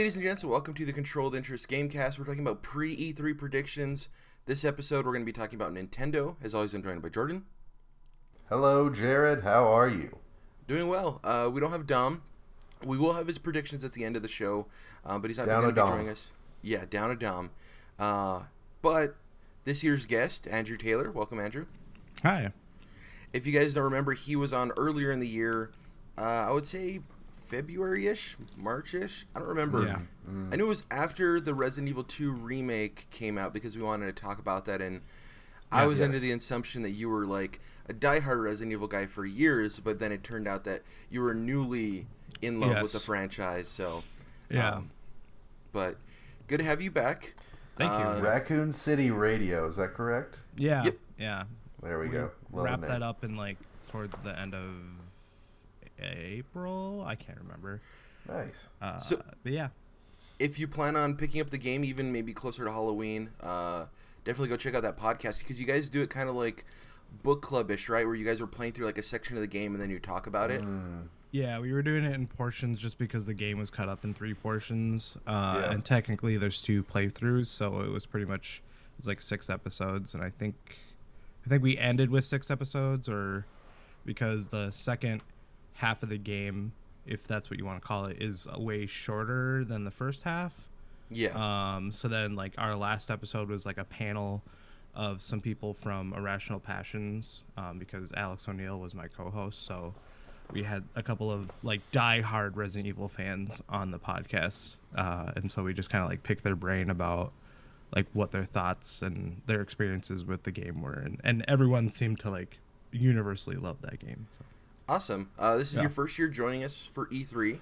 Ladies and gents, welcome to the Controlled Interest Gamecast. We're talking about pre-E3 predictions. This episode, we're going to be talking about Nintendo. As always, I'm joined by Jordan. Hello, Jared. How are you? Doing well. We don't have Dom. We will have his predictions at the end of the show, but he's not Down going a to be Dom. joining us. Yeah, down a Dom. But this year's guest, Andrew Taylor. Welcome, Andrew. Hi. If you guys don't remember, he was on earlier in the year. I would say February-ish, March-ish. I don't remember. Yeah. I knew it was after the Resident Evil 2 remake came out because we wanted to talk about that, and I was under the assumption that you were like a diehard Resident Evil guy for years, but then it turned out that you were newly in love with the franchise. So, yeah. But good to have you back. Thank you. Raccoon City Radio, is that correct? Yeah. Yep. Yeah. There we go. Love Wrap the that name. up in towards the end of April. I can't remember. Nice. So- but yeah. If you plan on picking up the game, even maybe closer to Halloween, definitely go check out that podcast because you guys do it kind of like book club-ish, right? Where you guys were playing through like a section of the game and then you talk about it. Yeah, we were doing it in portions just because the game was cut up in 3 portions. Yeah. And technically there's 2 playthroughs, so it was pretty much like 6 episodes, and I think we ended with 6 episodes, or because the second half of the game, if that's what you want to call it, is way shorter than the first half. Yeah. So then like our last episode was like a panel of some people from Irrational Passions, because Alex O'Neill was my co-host, so we had a couple of like die-hard Resident Evil fans on the podcast, and so we just kind of like picked their brain about like what their thoughts and their experiences with the game were, and everyone seemed to like universally love that game. So. Awesome. This is your first year joining us for E3.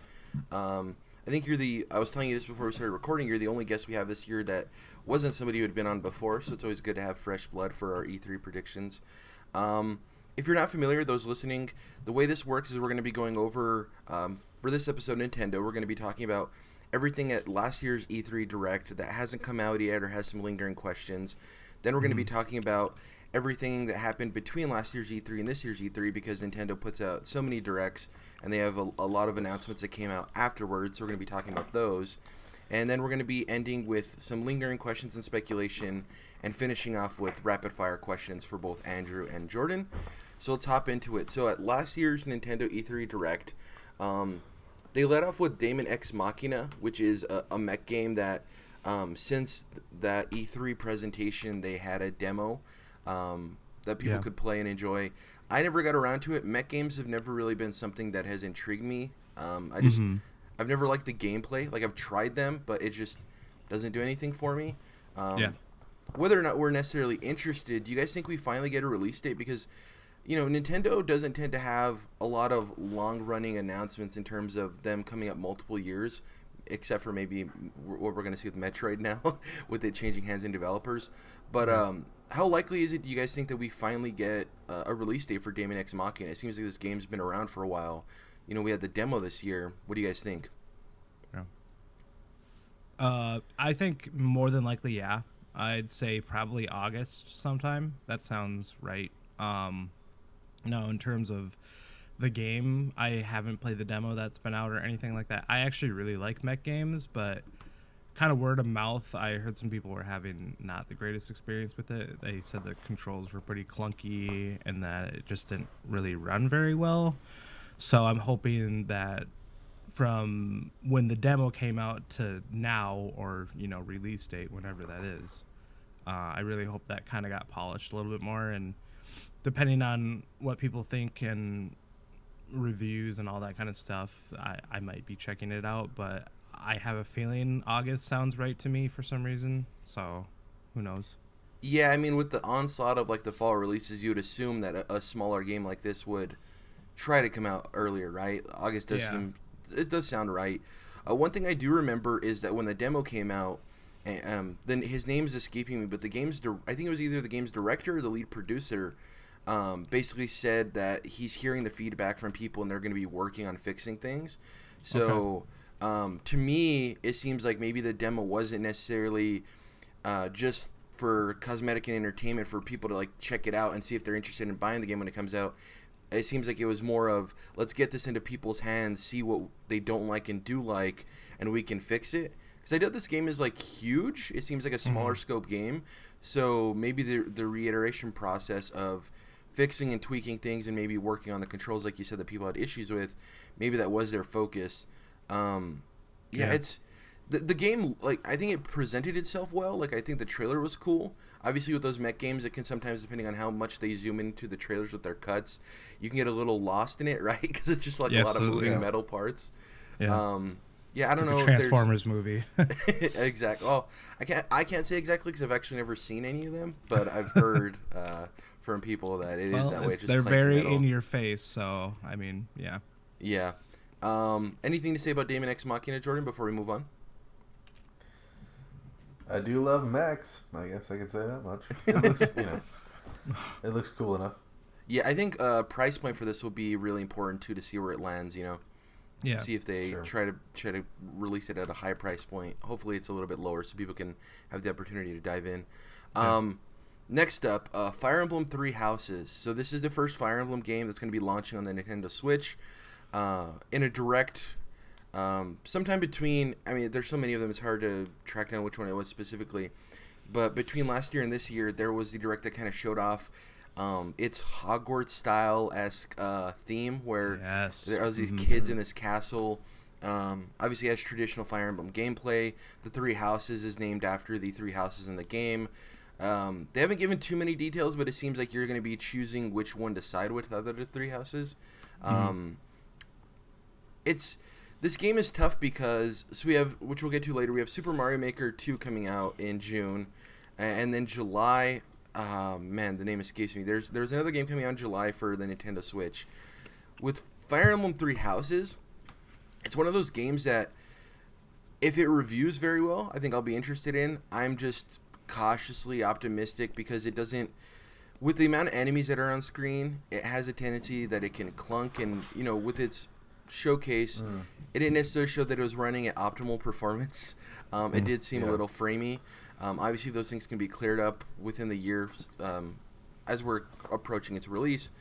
I think I was telling you this before we started recording, you're the only guest we have this year that wasn't somebody who had been on before, so it's always good to have fresh blood for our E3 predictions. If you're not familiar, those listening, the way this works is we're going to be going over, for this episode, Nintendo, we're going to be talking about everything at last year's E3 Direct that hasn't come out yet or has some lingering questions. Then we're going to be talking about everything that happened between last year's E3 and this year's E3 because Nintendo puts out so many directs and they have a lot of announcements that came out afterwards, so we're going to be talking about those. And then we're going to be ending with some lingering questions and speculation and finishing off with rapid-fire questions for both Andrew and Jordan. So let's hop into it. So at last year's Nintendo E3 Direct, they led off with Ex Machina, which is a mech game that since that E3 presentation, they had a demo that people could play and enjoy. I never got around to it. Mech games have never really been something that has intrigued me. I've never liked the gameplay. Like, I've tried them, but it just doesn't do anything for me. Whether or not we're necessarily interested, do you guys think we finally get a release date? Because, Nintendo doesn't tend to have a lot of long-running announcements in terms of them coming up multiple years, except for maybe what we're going to see with Metroid now, with it changing hands in developers. But how likely is it, do you guys think, that we finally get a release date for Ex Machina? It seems like this game's been around for a while. We had the demo this year. What do you guys think? I think more than likely, yeah. I'd say probably August sometime. That sounds right. No, in terms of the game, I haven't played the demo that's been out or anything like that. I actually really like mech games, but kind of word of mouth, I heard some people were having not the greatest experience with it. They said the controls were pretty clunky and that it just didn't really run very well. So I'm hoping that from when the demo came out to now, or release date, whenever that is, I really hope that kind of got polished a little bit more, and depending on what people think and reviews and all that kind of stuff, I might be checking it out, but I have a feeling August sounds right to me for some reason, so who knows. Yeah, I mean, with the onslaught of like the fall releases, you would assume that a smaller game like this would try to come out earlier, right? August does seem, it does sound right. One thing I do remember is that when the demo came out, then his name is escaping me, but I think it was either the game's director or the lead producer, basically said that he's hearing the feedback from people and they're going to be working on fixing things. So to me, it seems like maybe the demo wasn't necessarily just for cosmetic and entertainment for people to like check it out and see if they're interested in buying the game when it comes out. It seems like it was more of, let's get this into people's hands, see what they don't like and do like, and we can fix it. Because I know this game is like huge. It seems like a smaller scope game, so maybe the reiteration process of fixing and tweaking things and maybe working on the controls, like you said, that people had issues with, maybe that was their focus. It's the game, like, I think it presented itself well. Like, I think the trailer was cool. Obviously, with those mech games, it can sometimes, depending on how much they zoom into the trailers with their cuts, you can get a little lost in it, right? Because it's just like a lot of moving metal parts. I don't know if Transformers movie. Exactly. Well, I can't say exactly because I've actually never seen any of them, but I've heard from people that it is that way. They're very in your face, so I mean, yeah. Yeah. Anything to say about Daemon Ex Machina, Jordan, before we move on? I do love mechs. I guess I could say that much. It looks, it looks cool enough. Yeah, I think price point for this will be really important too, to see where it lands. Yeah. See if they try to release it at a high price point. Hopefully, it's a little bit lower so people can have the opportunity to dive in. Next up, Fire Emblem 3 Houses. So this is the first Fire Emblem game that's going to be launching on the Nintendo Switch in a direct. Sometime between, I mean, there's so many of them, it's hard to track down which one it was specifically. But between last year and this year, there was the direct that kind of showed off its Hogwarts-style-esque theme, where there are these kids in this castle. Obviously, it has traditional Fire Emblem gameplay. The 3 houses is named after the 3 houses in the game. They haven't given too many details, but it seems like you're going to be choosing which one to side with out of the 3 houses. This game is tough because, so we have, which we'll get to later, we have Super Mario Maker 2 coming out in June, and then July, the name escapes me. There's another game coming out in July for the Nintendo Switch. With Fire Emblem 3 Houses, it's one of those games that, if it reviews very well, I think I'll be interested in. I'm just cautiously optimistic because it doesn't, with the amount of enemies that are on screen, it has a tendency that it can clunk, and, with its showcase, it didn't necessarily show that it was running at optimal performance. It did seem a little framey. Obviously, those things can be cleared up within the year as we're approaching its release.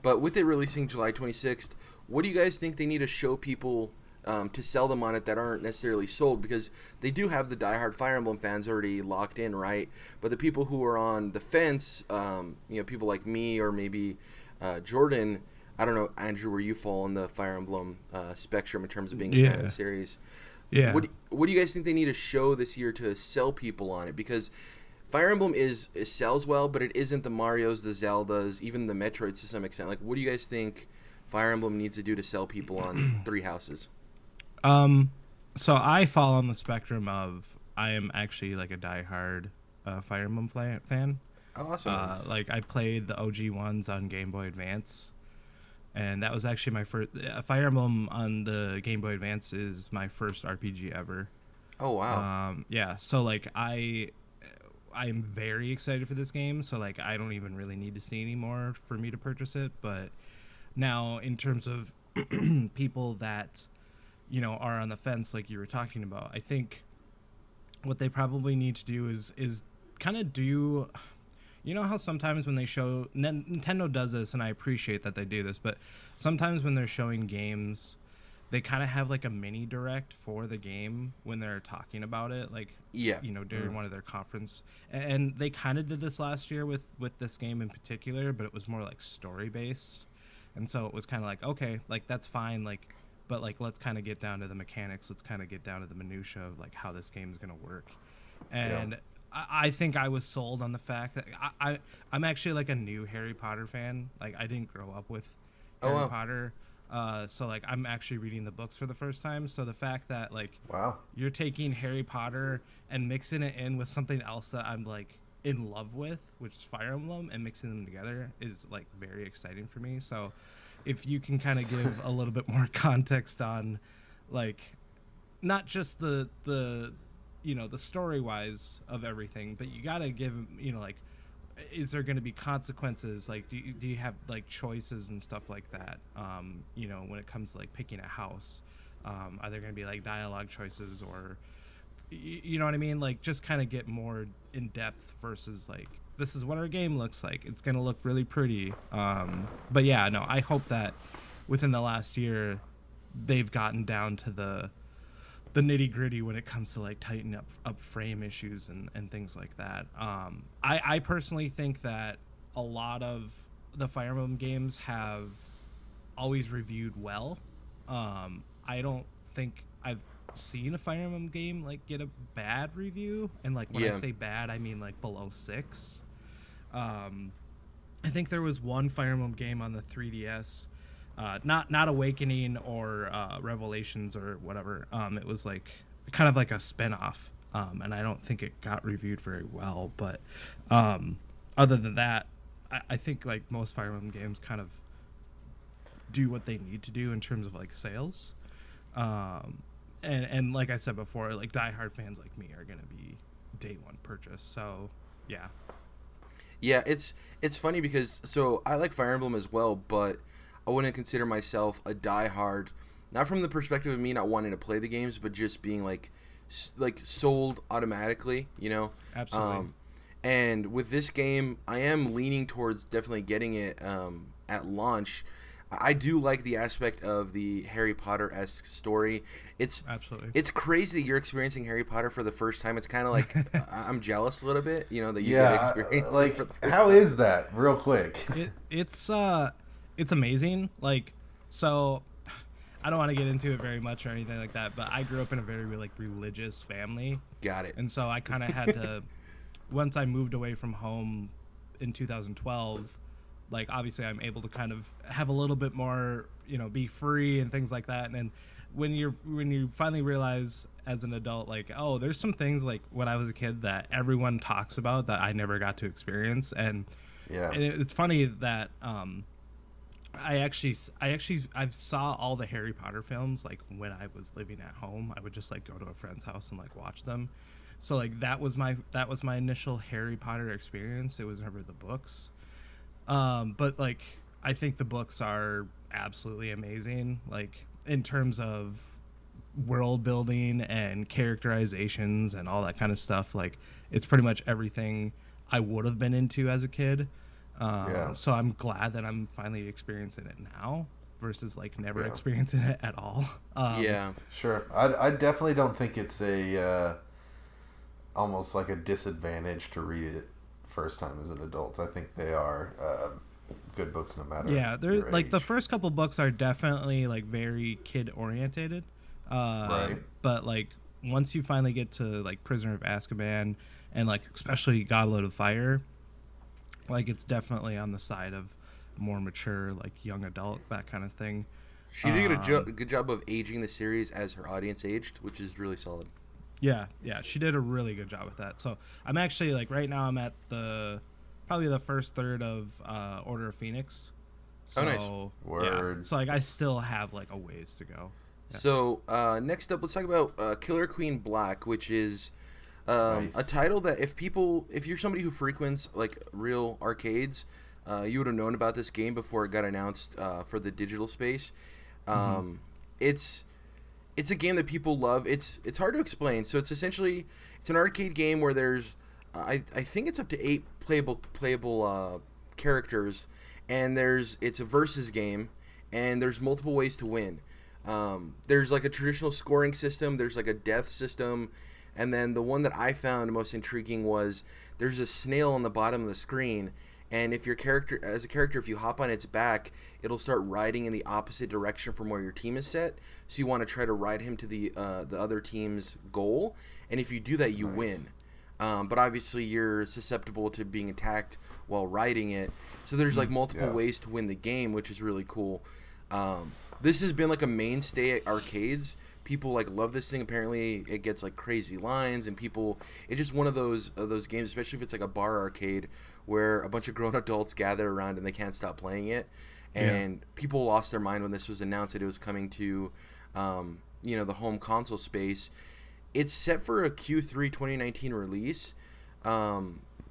But with it releasing July 26th, what do you guys think they need to show people to sell them on it that aren't necessarily sold? Because they do have the diehard Fire Emblem fans already locked in, right? But the people who are on the fence, people like me or maybe Jordan, I don't know, Andrew, where you fall in the Fire Emblem spectrum in terms of being a fan of the series. Yeah. What do you guys think they need to show this year to sell people on it? Because Fire Emblem it sells well, but it isn't the Marios, the Zeldas, even the Metroids to some extent. Like, what do you guys think Fire Emblem needs to do to sell people on 3 houses? So I fall on the spectrum of, I am actually like a diehard Fire Emblem fan. Oh, awesome. Like, I played the OG ones on Game Boy Advance. And that was actually my first. Fire Emblem on the Game Boy Advance is my first RPG ever. Oh, wow. So like I'm very excited for this game. So like I don't even really need to see any more for me to purchase it. But now in terms of people that are on the fence, like you were talking about, I think what they probably need to do is kind of do. You know how sometimes when they show, Nintendo does this, and I appreciate that they do this, but sometimes when they're showing games, they kind of have like a mini direct for the game when they're talking about it, like, during one of their conference. And they kind of did this last year with this game in particular, but it was more like story based. And so it was kind of like, okay, like that's fine, like, but like let's kind of get down to the mechanics, let's kind of get down to the minutia of like how this game is going to work. And I think I was sold on the fact that I'm actually like a new Harry Potter fan. Like I didn't grow up with Harry Potter. So like I'm actually reading the books for the first time. So the fact that like you're taking Harry Potter and mixing it in with something else that I'm like in love with, which is Fire Emblem, and mixing them together is like very exciting for me. So if you can kind of give a little bit more context on like not just the the story wise of everything, but you gotta give like, is there going to be consequences? Like, do you have like choices and stuff like that? When it comes to like picking a house, are there going to be like dialogue choices or you know what I mean? Like, just kind of get more in depth versus like, this is what our game looks like. It's gonna look really pretty. But yeah, no, I hope that within the last year, they've gotten down to the nitty gritty when it comes to like tightening up frame issues and things like that. I personally think that a lot of the Fire Emblem games have always reviewed well. I don't think I've seen a Fire Emblem game like get a bad review, and like when I say bad, I mean like below 6. I think there was one Fire Emblem game on the 3DS, not Awakening or Revelations or whatever. It was like kind of like a spin-off, and I don't think it got reviewed very well. But other than that, I think like most Fire Emblem games kind of do what they need to do in terms of like sales. And like I said before, like diehard fans like me are gonna be day one purchase. So yeah. Yeah, it's funny because so I like Fire Emblem as well, but I wouldn't consider myself a diehard, not from the perspective of me not wanting to play the games, but just being like sold automatically, you know. Absolutely. And with this game, I am leaning towards definitely getting it at launch. I do like the aspect of the Harry Potter-esque story. Absolutely. It's crazy that you're experiencing Harry Potter for the first time. It's kind of like I'm jealous a little bit, you know, that you get experience. Like, how is that? Real quick. It's amazing. Like, so I don't want to get into it very much or anything like that, but I grew up in a very like religious family. Got it. And so I kind of had to, once I moved away from home in 2012, like obviously I'm able to kind of have a little bit more, you know, be free and things like that. And when you finally realize as an adult, like, oh, there's some things like when I was a kid that everyone talks about that I never got to experience. And yeah, and it's funny that I saw all the Harry Potter films like when I was living at home. I would just like go to a friend's house and like watch them. So like that was my initial Harry Potter experience. It was never the books. But like I think the books are absolutely amazing, like in terms of world building and characterizations and all that kind of stuff. Like it's pretty much everything I would have been into as a kid. So I'm glad that I'm finally experiencing it now versus like never experiencing it at all. Sure. I definitely don't think it's a almost like a disadvantage to read it first time as an adult. I think they are good books no matter. Yeah, they're like the first couple books are definitely like very kid orientated. Right. But like once you finally get to like Prisoner of Azkaban and like especially Goblet of Fire, like it's definitely on the side of more mature, like young adult, that kind of thing. She did a good job of aging the series as her audience aged, which is really solid. Yeah, she did a really good job with that. So I'm actually like right now I'm at probably the first third of Order of Phoenix. So, oh, nice. Word. Yeah, so like I still have like a ways to go. Yeah. So next up, let's talk about Killer Queen Black, which is Nice. a title that if you're somebody who frequents like real arcades, you would have known about this game before it got announced for the digital space. It's a game that people love. It's hard to explain. So it's essentially an arcade game where there's I think it's up to 8 playable characters, and it's a versus game, and there's multiple ways to win. There's like a traditional scoring system. There's like a death system. And then the one that I found most intriguing was there's a snail on the bottom of the screen, and if your character, if you hop on its back, it'll start riding in the opposite direction from where your team is set. So you want to try to ride him to the other team's goal, and if you do that, you win. But obviously you're susceptible to being attacked while riding it. So there's like multiple ways to win the game, which is really cool. This has been like a mainstay at arcades. People like love this thing. Apparently it gets like crazy lines, and it's just one of those games, especially if it's like a bar arcade where a bunch of grown adults gather around and they can't stop playing it. And people lost their mind when this was announced that it was coming to the home console space. It's set for a Q3 2019 release.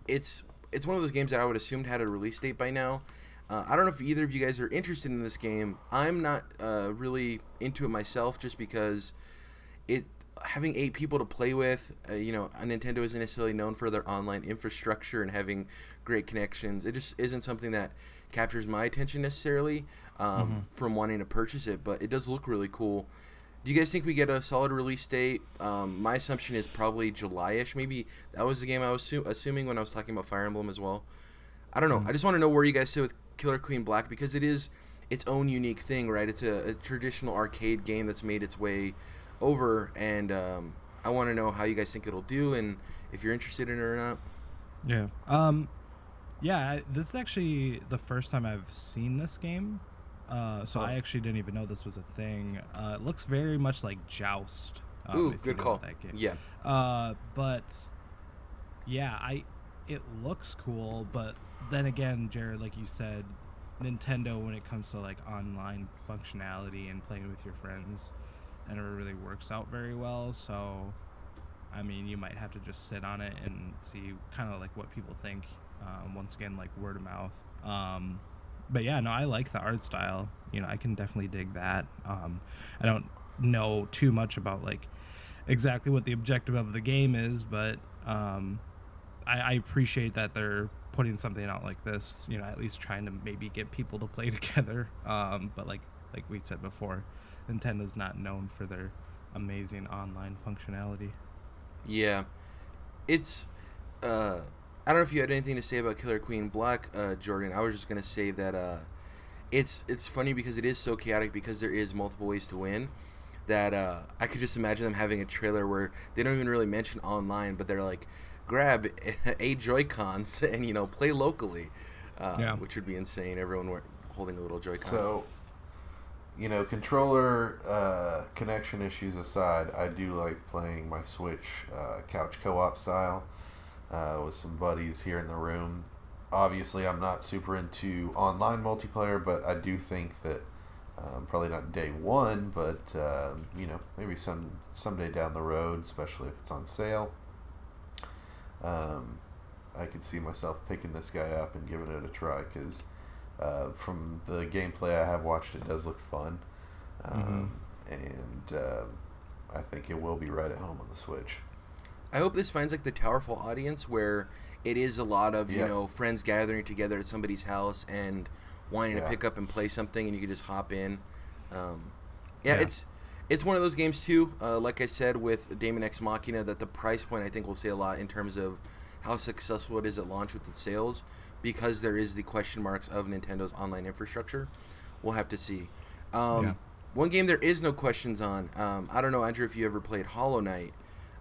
It's one of those games that I would assumed had a release date by now. I don't know if either of you guys are interested in this game. I'm not really into it myself, just because having 8 people to play with, Nintendo isn't necessarily known for their online infrastructure and having great connections. It just isn't something that captures my attention necessarily from wanting to purchase it, but it does look really cool. Do you guys think we get a solid release date? My assumption is probably July-ish. Maybe that was the game I was assuming when I was talking about Fire Emblem as well. I don't know. I just want to know where you guys sit with Killer Queen Black, because it is its own unique thing, right? It's a traditional arcade game that's made its way over, and I want to know how you guys think it'll do and if you're interested in it or not. This is actually the first time I've seen this game, so I actually didn't even know this was a thing. It looks very much like Joust. Ooh, good call. That game. Yeah. It looks cool, but then again, Jared, like you said, Nintendo, when it comes to like online functionality and playing with your friends, that never really works out very well. So I mean, you might have to just sit on it and see kind of like what people think, once again, like word of mouth. But yeah, no, I like the art style. I can definitely dig that. I don't know too much about like exactly what the objective of the game is, but I appreciate that they're putting something out like this, at least trying to maybe get people to play together. But like we said before, Nintendo's not known for their amazing online functionality. Yeah. It's I don't know if you had anything to say about Killer Queen Black, Jordan. I was just going to say that it's funny because it is so chaotic, because there is multiple ways to win, that I could just imagine them having a trailer where they don't even really mention online, but they're like, grab 8 Joy-Cons and, play locally, which would be insane. Everyone holding a little Joy-Con. So, controller connection issues aside, I do like playing my Switch couch co-op style with some buddies here in the room. Obviously, I'm not super into online multiplayer, but I do think that probably not day one, but maybe someday down the road, especially if it's on sale. I could see myself picking this guy up and giving it a try, because from the gameplay I have watched, it does look fun, and I think it will be right at home on the Switch. I hope this finds like the Towerfall audience, where it is a lot of friends gathering together at somebody's house and wanting to pick up and play something, and you can just hop in. It's one of those games too, like I said with Daemon Ex Machina, that the price point I think will say a lot in terms of how successful it is at launch with its sales, because there is the question marks of Nintendo's online infrastructure. We'll have to see. One game there is no questions on, I don't know, Andrew, if you ever played Hollow Knight.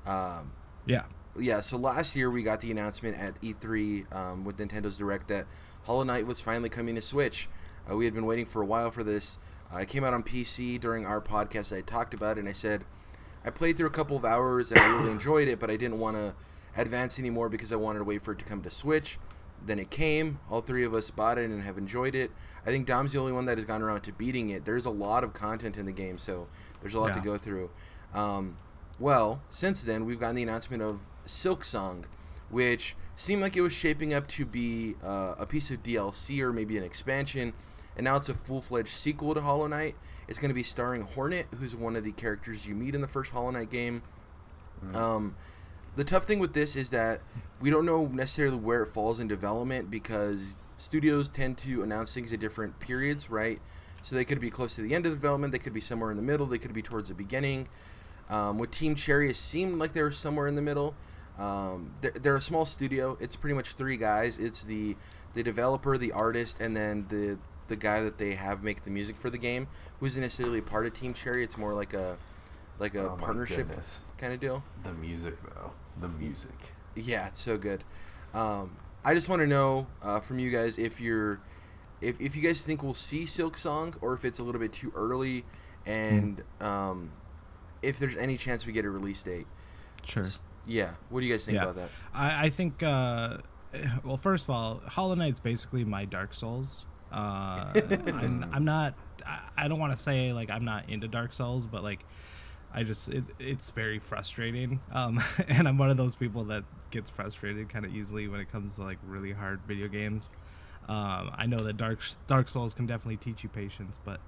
So last year we got the announcement at E3 with Nintendo's Direct that Hollow Knight was finally coming to Switch. We had been waiting for a while for this. It came out on PC during our podcast. I talked about it, and I said I played through a couple of hours and I really enjoyed it, but I didn't want to advance anymore because I wanted to wait for it to come to Switch. Then it came. All 3 of us bought it and have enjoyed it. I think Dom's the only one that has gone around to beating it. There's a lot of content in the game, so there's a lot to go through. Since then, we've gotten the announcement of Silksong, which seemed like it was shaping up to be a piece of DLC or maybe an expansion, and now it's a full-fledged sequel to Hollow Knight. It's going to be starring Hornet, who's one of the characters you meet in the first Hollow Knight game. The tough thing with this is that we don't know necessarily where it falls in development, because studios tend to announce things at different periods, right? So they could be close to the end of development, they could be somewhere in the middle, they could be towards the beginning. With Team Cherry, it seemed like they were somewhere in the middle. They're a small studio. It's pretty much 3 guys. It's the developer, the artist, and then the guy that they have make the music for the game, who isn't necessarily a part of Team Cherry. It's more like a partnership kind of deal. The music, though. The music. Yeah, it's so good. I just want to know from you guys if you guys think we'll see Silksong, or if it's a little bit too early, and if there's any chance we get a release date. Sure. Yeah. What do you guys think about that? I think, well, first of all, Hollow Knight's basically my Dark Souls. I'm not, I don't want to say like I'm not into Dark Souls, but like it's very frustrating. And I'm one of those people that gets frustrated kind of easily when it comes to like really hard video games. I know that Dark Souls can definitely teach you patience, but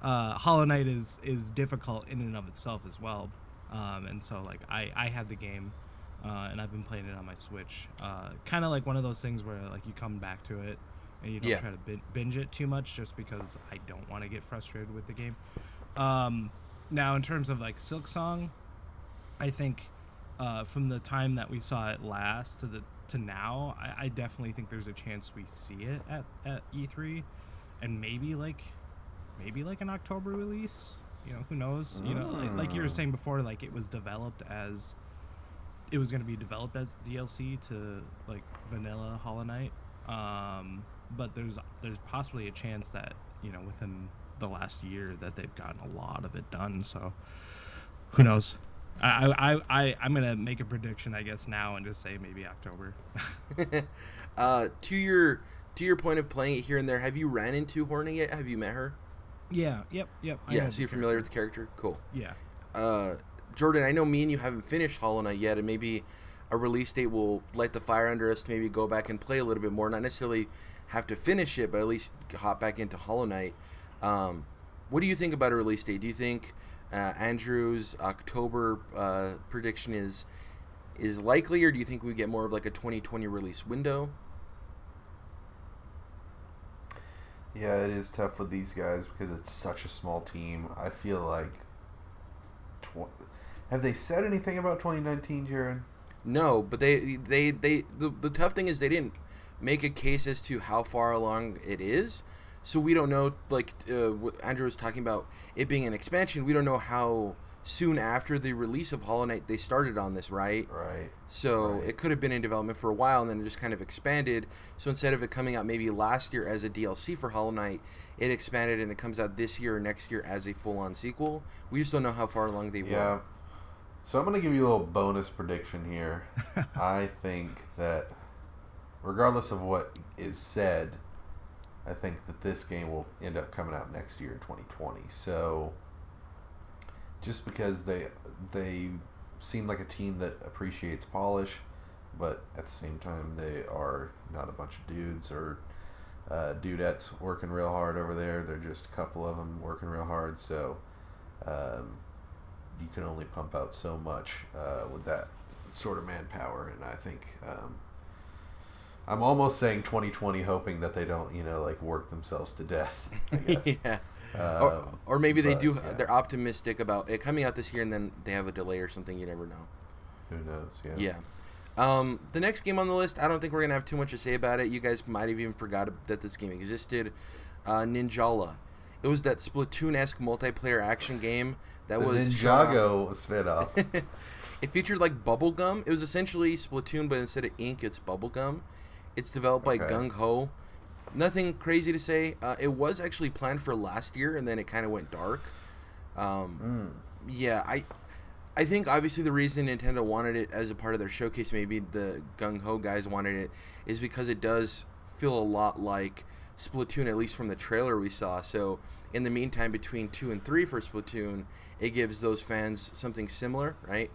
Hollow Knight is difficult in and of itself as well. And so like I had the game, and I've been playing it on my Switch. Kind of like one of those things where like you come back to it and you don't try to binge it too much, just because I don't want to get frustrated with the game. Now in terms of like Silksong, I think from the time that we saw it last to now, I definitely think there's a chance we see it at E3, and maybe like an October release. You know, who knows? You know, like you were saying before, like it was going to be developed as DLC to like vanilla Hollow Knight. But there's possibly a chance that, you know, within the last year that they've gotten a lot of it done. So who knows? I'm gonna make a prediction, I guess, now and just say maybe October. To your point of playing it here and there, have you ran into Hornet yet? Have you met her? Yeah. Yep. Yeah. So you're familiar with the character? Cool. Yeah. Jordan, I know me and you haven't finished Hollow Knight yet, and maybe a release date will light the fire under us to maybe go back and play a little bit more. Not necessarily have to finish it, but at least hop back into Hollow Knight. What do you think about a release date? Do you think Andrew's October prediction is likely, or do you think we get more of like a 2020 release window? Yeah, it is tough with these guys because it's such a small team. I feel like... Have they said anything about 2019, Jared? No, but the tough thing is they didn't make a case as to how far along it is. So we don't know, like what Andrew was talking about, it being an expansion, we don't know how soon after the release of Hollow Knight they started on this, right? Right. So it could have been in development for a while and then it just kind of expanded. So instead of it coming out maybe last year as a DLC for Hollow Knight, it expanded and it comes out this year or next year as a full-on sequel. We just don't know how far along they were. Yeah. So I'm going to give you a little bonus prediction here. I think that regardless of what is said, I think that this game will end up coming out next year in 2020. So just because they seem like a team that appreciates polish, but at the same time they are not a bunch of dudes or dudettes working real hard over there. They're just a couple of them working real hard. So you can only pump out so much with that sort of manpower. And I think I'm almost saying 2020, hoping that they don't, like work themselves to death, I guess. Yeah. Or maybe they do. Yeah. They're optimistic about it coming out this year, and then they have a delay or something. You never know. Who knows? Yeah. Yeah. The next game on the list, I don't think we're gonna have too much to say about it. You guys might have even forgot that this game existed. Ninjala. It was that Splatoon-esque multiplayer action game that was Ninjago spin-off. It featured like Bubblegum. It was essentially Splatoon, but instead of ink, it's Bubblegum. It's developed by Gung Ho. Nothing crazy to say. It was actually planned for last year, and then it kind of went dark. Yeah, I think obviously the reason Nintendo wanted it as a part of their showcase, maybe the Gung Ho guys wanted it, is because it does feel a lot like Splatoon, at least from the trailer we saw. So in the meantime, between 2 and 3 for Splatoon, it gives those fans something similar, right?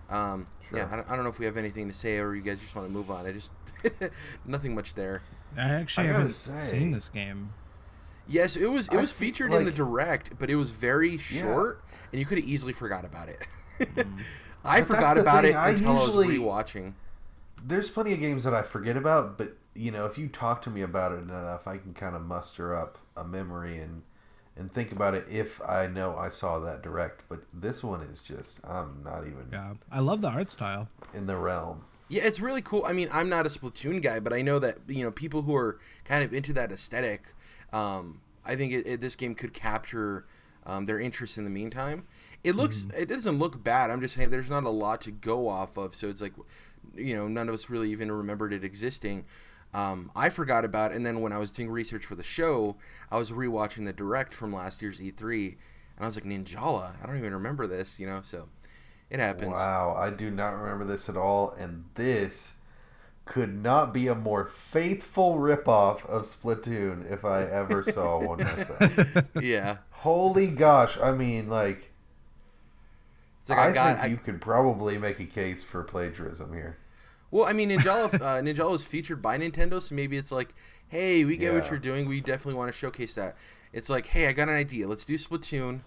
Sure. Yeah, I don't know if we have anything to say, or you guys just want to move on. I just nothing much there. I actually haven't seen this game. Yes, it was featured in the Direct, but it was very short, and you could have easily forgot about it. I forgot about it until I was rewatching. There's plenty of games that I forget about, but if you talk to me about it enough, I can kind of muster up a memory and think about it if I know I saw that Direct. But this one is just, I'm not even... Yeah, I love the art style. In the realm. Yeah, it's really cool. I mean, I'm not a Splatoon guy, but I know that, people who are kind of into that aesthetic, I think this game could capture their interest in the meantime. It doesn't look bad. I'm just saying there's not a lot to go off of, so it's like, none of us really even remembered it existing. I forgot about it, and then when I was doing research for the show, I was rewatching the Direct from last year's E3, and I was like, Ninjala? I don't even remember this, so it happens. Wow, I do not remember this at all, and this could not be a more faithful ripoff of Splatoon if I ever saw one myself. Yeah. Holy gosh, I mean, like, it's like I think you could probably make a case for plagiarism here. Well, I mean, Ninjala is featured by Nintendo, so maybe it's like, hey, we get what you're doing. We definitely want to showcase that. It's like, hey, I got an idea. Let's do Splatoon,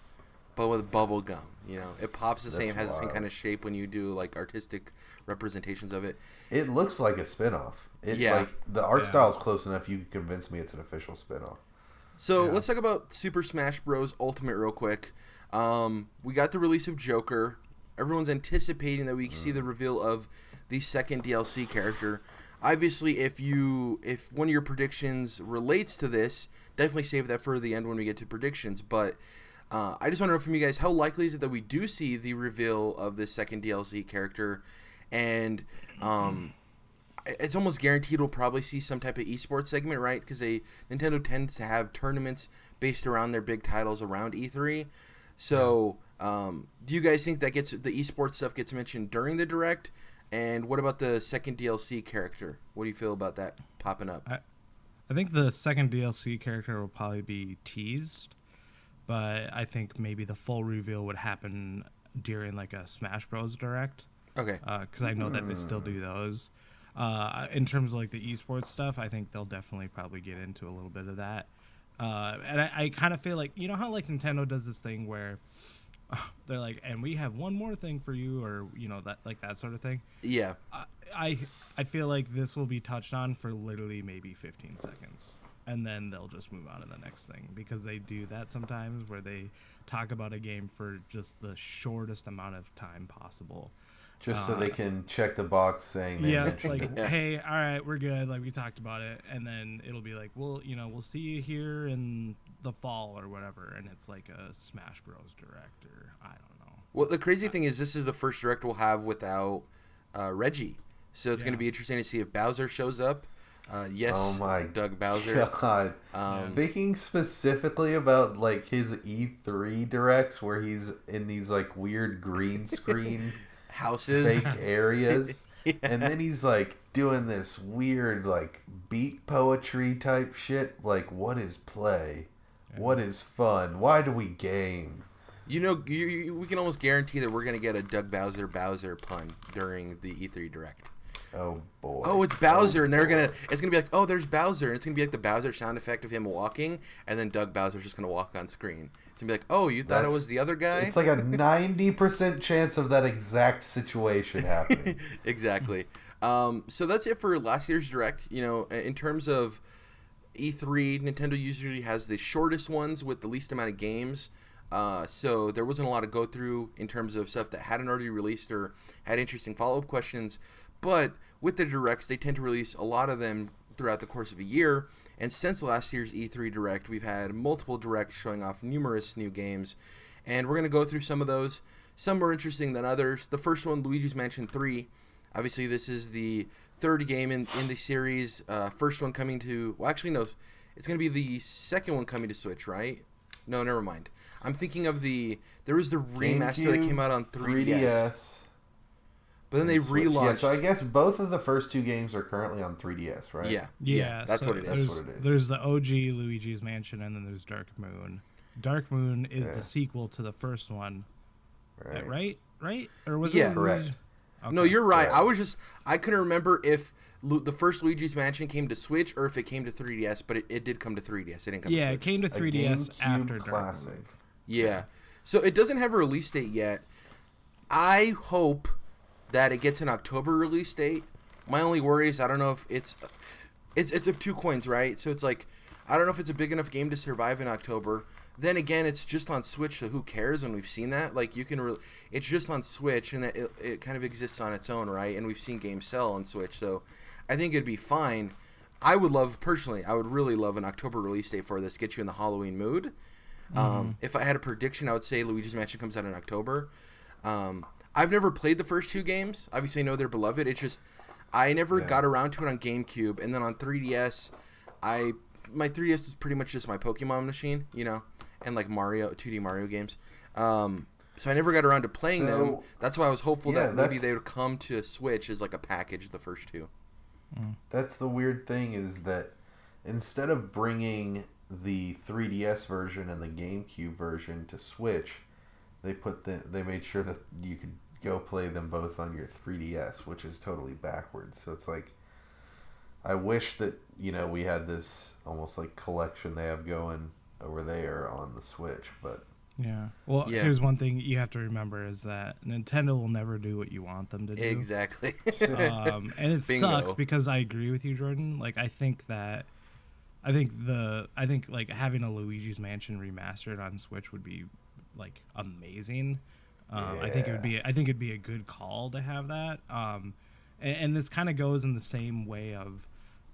but with Bubblegum. You know, it pops the That's same, has the same wild. kind of shape when you do like artistic representations of it. It looks like a spin-off. Yeah. Like the art Yeah. style is close enough you can convince me it's an official spin-off. So Yeah. let's talk about Super Smash Bros. Ultimate real quick. We got the release of Joker. Everyone's anticipating that we see the reveal of the second DLC character. Obviously, if one of your predictions relates to this, definitely save that for the end when we get to predictions. But I just want to know from you guys, how likely is it that we do see the reveal of this second DLC character? And it's almost guaranteed we'll probably see some type of esports segment, right? Because Nintendo tends to have tournaments based around their big titles around E3. So, do you guys think that the esports stuff gets mentioned during the direct? And what about the second DLC character? What do you feel about that popping up? I think the second DLC character will probably be teased, but I think maybe the full reveal would happen during like a Smash Bros. Direct. Okay. Because I know that they still do those. In terms of like the esports stuff, I think they'll definitely probably get into a little bit of that. And I kind of feel like, you know how like Nintendo does this thing where they're like, and we have one more thing for you, or you know, that like that sort of thing. Yeah. I feel like this will be touched on for literally maybe 15 seconds, and then they'll just move on to the next thing, because they do that sometimes where they talk about a game for just the shortest amount of time possible. Just so they can check the box saying they mentioned like, it. hey, all right, we're good. Like, we talked about it. And then it'll be like, well, you know, we'll see you here in the fall or whatever. And it's like a Smash Bros. Direct, or I don't know. Well, the crazy thing is this is the first direct we'll have without Reggie. So it's going to be interesting to see if Bowser shows up. Yes, Oh my Doug Bowser. God. Thinking specifically about like his E3 directs where he's in these like weird green screen Houses. fake areas. Yeah. And then he's like doing this weird like beat poetry type shit. Like, what is play? What is fun? Why do we game? You know, we can almost guarantee that we're going to get a Doug Bowser pun during the E3 direct. Oh boy. Oh, it's Bowser, and it's gonna be like, oh, there's Bowser, and it's gonna be like the Bowser sound effect of him walking, and then Doug Bowser's just gonna walk on screen. It's gonna be like, oh, you thought it was the other guy? It's like a 90% chance of that exact situation happening. Exactly. So that's it for last year's direct. You know, in terms of E3, Nintendo usually has the shortest ones with the least amount of games. So there wasn't a lot to go through in terms of stuff that hadn't already released or had interesting follow-up questions. But with the directs, they tend to release a lot of them throughout the course of a year. And since last year's E3 Direct, we've had multiple directs showing off numerous new games. And we're going to go through some of those. Some more interesting than others. The first one, Luigis Mansion 3. Obviously, this is the third game in the series. First one coming to... Well, actually, no. It's going to be the second one coming to Switch, right? No, never mind. I'm thinking of there was the remaster that came out on 3DS. But then they relaunched. Yeah, so I guess both of the first two games are currently on 3DS, right? Yeah, that's so what it is. There's the OG Luigi's Mansion, and then there's Dark Moon. Dark Moon is the sequel to the first one. Right? Or was it correct. Okay. No, you're right. Correct. I couldn't remember if the first Luigi's Mansion came to Switch or if it came to 3DS, but it did come to 3DS. It didn't come to Switch. It came to 3DS after Dark classic. Moon. Yeah. So it doesn't have a release date yet. I hope that it gets an October release date. My only worry is I don't know if it's of two coins, right? So it's like, I don't know if it's a big enough game to survive in October. Then again, it's just on Switch, so who cares? And we've seen that. Like, it's just on Switch, and it kind of exists on its own, right? And we've seen games sell on Switch, so I think it'd be fine. I would really love an October release date for this, get you in the Halloween mood. If I had a prediction, I would say Luigi's Mansion comes out in October. I've never played the first two games. Obviously, I know they're beloved. It's just I never got around to it on GameCube, and then on 3DS, my 3DS was pretty much just my Pokemon machine, you know, and like 2D Mario games. So I never got around to playing them. That's why I was hopeful that maybe they would come to Switch as like a package, the first two. That's the weird thing, is that instead of bringing the 3DS version and the GameCube version to Switch, they made sure that you could go play them both on your 3DS, which is totally backwards. So it's like, I wish that, you know, we had this almost like collection they have going over there on the Switch, but Yeah. Well, here's one thing you have to remember is that Nintendo will never do what you want them to do. Exactly. And it sucks because I agree with you, Jordan. Like, I think like having a Luigi's Mansion remastered on Switch would be like amazing. I think it'd be a good call to have that. And this kind of goes in the same way of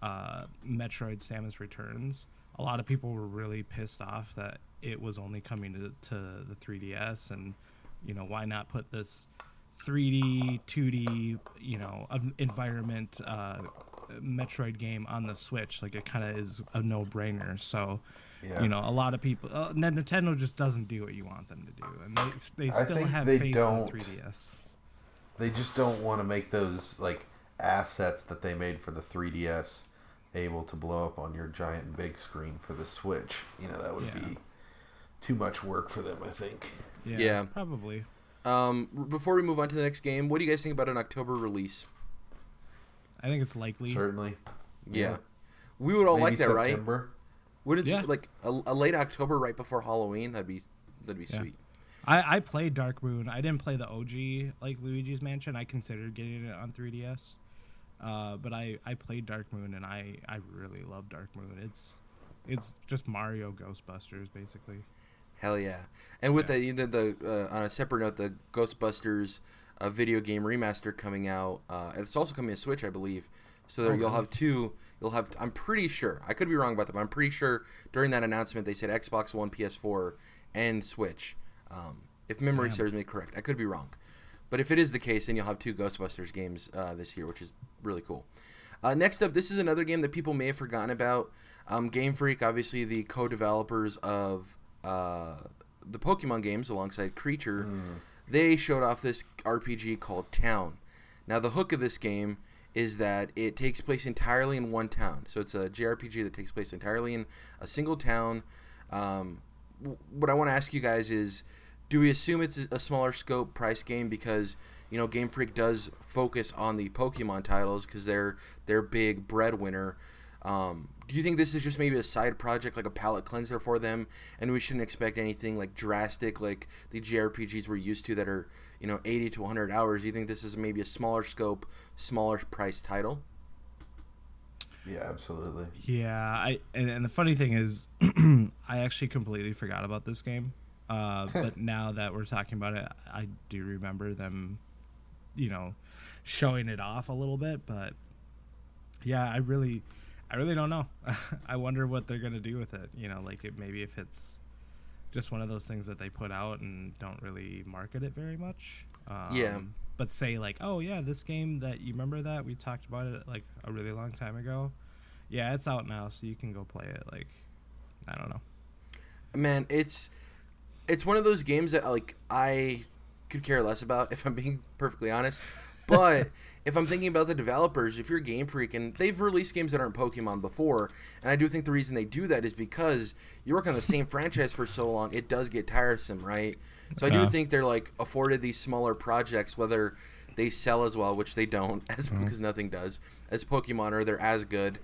Metroid: Samus Returns. A lot of people were really pissed off that it was only coming to the 3DS, and why not put this 3D 2D environment Metroid game on the Switch? Like, it kind of is a no-brainer. So a lot of people Nintendo just doesn't do what you want them to do, and they still have faith in the 3DS. They just don't want to make those like assets that they made for the 3DS able to blow up on your giant big screen for the Switch. That would be too much work for them, I think. Yeah, probably. Before we move on to the next game, what do you guys think about an October release? I think it's likely. Certainly. Yeah. We would all Maybe like that, September. right? Would it like a late October right before Halloween? That'd be sweet. I played Dark Moon. I didn't play the OG like Luigi's Mansion. I considered getting it on 3DS. But I played Dark Moon, and I really love Dark Moon. It's just Mario Ghostbusters, basically. Hell yeah! And with the on a separate note, the Ghostbusters video game remaster coming out, and it's also coming to Switch, I believe. So you'll have two. I'm pretty sure. I could be wrong about that, but I'm pretty sure during that announcement they said Xbox One, PS4, and Switch. If memory serves me correct, I could be wrong. But if it is the case, then you'll have two Ghostbusters games this year, which is really cool. Next up, this is another game that people may have forgotten about. Game Freak, obviously the co-developers of the Pokemon games alongside Creature, they showed off this RPG called Town. Now, the hook of this game is that it takes place entirely in one town. So it's a JRPG that takes place entirely in a single town. What I want to ask you guys is, do we assume it's a smaller scope price game because Game Freak does focus on the Pokemon titles because they're their big breadwinner? Do you think this is just maybe a side project, like a palate cleanser for them, and we shouldn't expect anything like drastic like the JRPGs we're used to that are 80 to 100 hours? Do you think this is maybe a smaller scope, smaller price title? Yeah, absolutely. Yeah, and the funny thing is, I actually completely forgot about this game. But now that we're talking about it, I do remember them, showing it off a little bit. But yeah, I really don't know. I wonder what they're gonna do with it. Maybe if it's just one of those things that they put out and don't really market it very much. But say like, oh yeah, this game that you remember that we talked about it like a really long time ago. Yeah, it's out now, so you can go play it. Like, I don't know. Man, it's one of those games that like I could care less about, if I'm being perfectly honest. But if I'm thinking about the developers, if you're Game Freak, and they've released games that aren't Pokemon before, and I do think the reason they do that is because you work on the same franchise for so long, it does get tiresome, right? So I do think they're like afforded these smaller projects, whether they sell as well, which they don't, because nothing does, as Pokemon, or they're as good.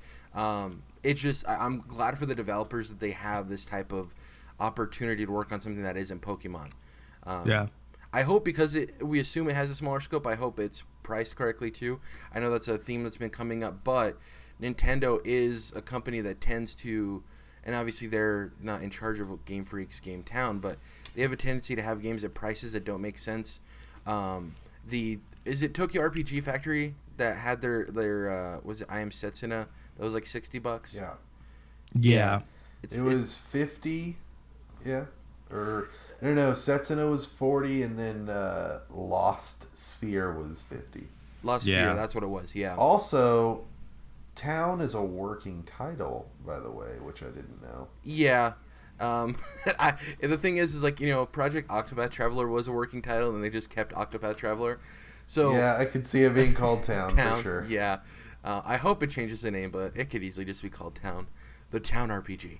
It's just, I'm glad for the developers that they have this type of opportunity to work on something that isn't Pokemon. I hope, because we assume it has a smaller scope, I hope it's priced correctly too. I know that's a theme that's been coming up, but Nintendo is a company that tends to, and obviously they're not in charge of Game Freak's Game Town, but they have a tendency to have games at prices that don't make sense. Is it Tokyo RPG Factory that had their was it I Am Setsuna? That was like $60. Yeah. It was 50. Yeah. Or no, Setsuna was 40, and then Lost Sphere was 50. Lost Sphere, that's what it was. Yeah. Also, Town is a working title, by the way, which I didn't know. Yeah. The thing is like, Project Octopath Traveler was a working title, and they just kept Octopath Traveler. So yeah, I could see it being called Town for sure. Yeah. I hope it changes the name, but it could easily just be called Town. The Town RPG.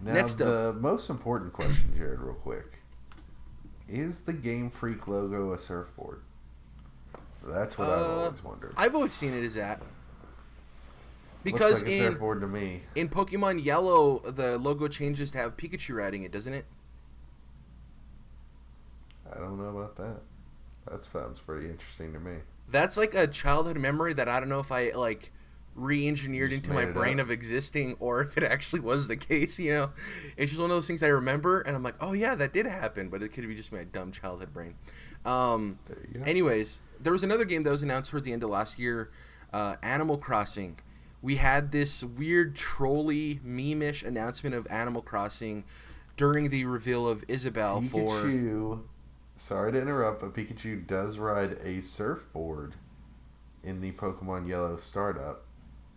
Now, next up, the most important question, Jared, real quick. Is the Game Freak logo a surfboard? That's what I've always wondered. I've always seen it as that. Because looks like a surfboard to me. In Pokemon Yellow, the logo changes to have Pikachu riding it, doesn't it? don't know about that. That sounds pretty interesting to me. That's like a childhood memory that I don't know if I like re-engineered into my brain up. of existing or if it actually was the case. It's just one of those things I remember and I'm like, oh yeah, that did happen, but it could be just my dumb childhood brain. There you go. Anyways, there was another game that was announced towards the end of last year, Animal Crossing. We had this weird trolley meme-ish announcement of Animal Crossing during the reveal of Isabelle Pikachu, sorry to interrupt, but Pikachu does ride a surfboard in the Pokemon Yellow startup.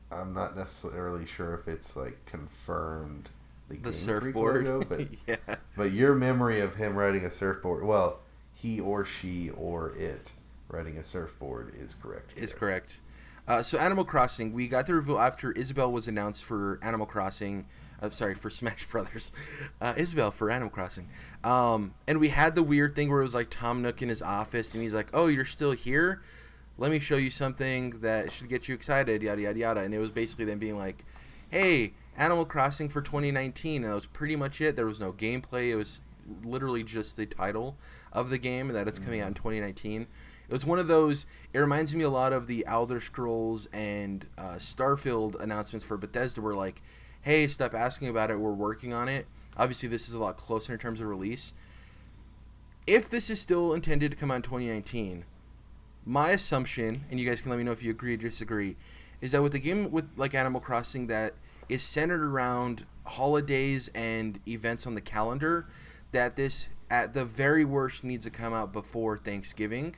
I'm not necessarily sure if it's like confirmed the Game surfboard Freak logo, but yeah. But your memory of him riding a surfboard, well, he or she or it riding a surfboard is correct. Is correct. So Animal Crossing, we got the reveal after Isabelle was announced for Animal Crossing. For Smash Brothers. Isabelle for Animal Crossing. And we had the weird thing where it was like Tom Nook in his office, and he's like, oh, you're still here? Let me show you something that should get you excited, yada, yada, yada. And it was basically them being like, hey, Animal Crossing for 2019. And that was pretty much it. There was no gameplay. It was literally just the title of the game and that it's coming out in 2019. It was one of those, it reminds me a lot of the Elder Scrolls and Starfield announcements for Bethesda where like, hey, stop asking about it, we're working on it. Obviously, this is a lot closer in terms of release. If this is still intended to come out in 2019, my assumption, and you guys can let me know if you agree or disagree, is that with a game with like Animal Crossing that is centered around holidays and events on the calendar, that this, at the very worst, needs to come out before Thanksgiving,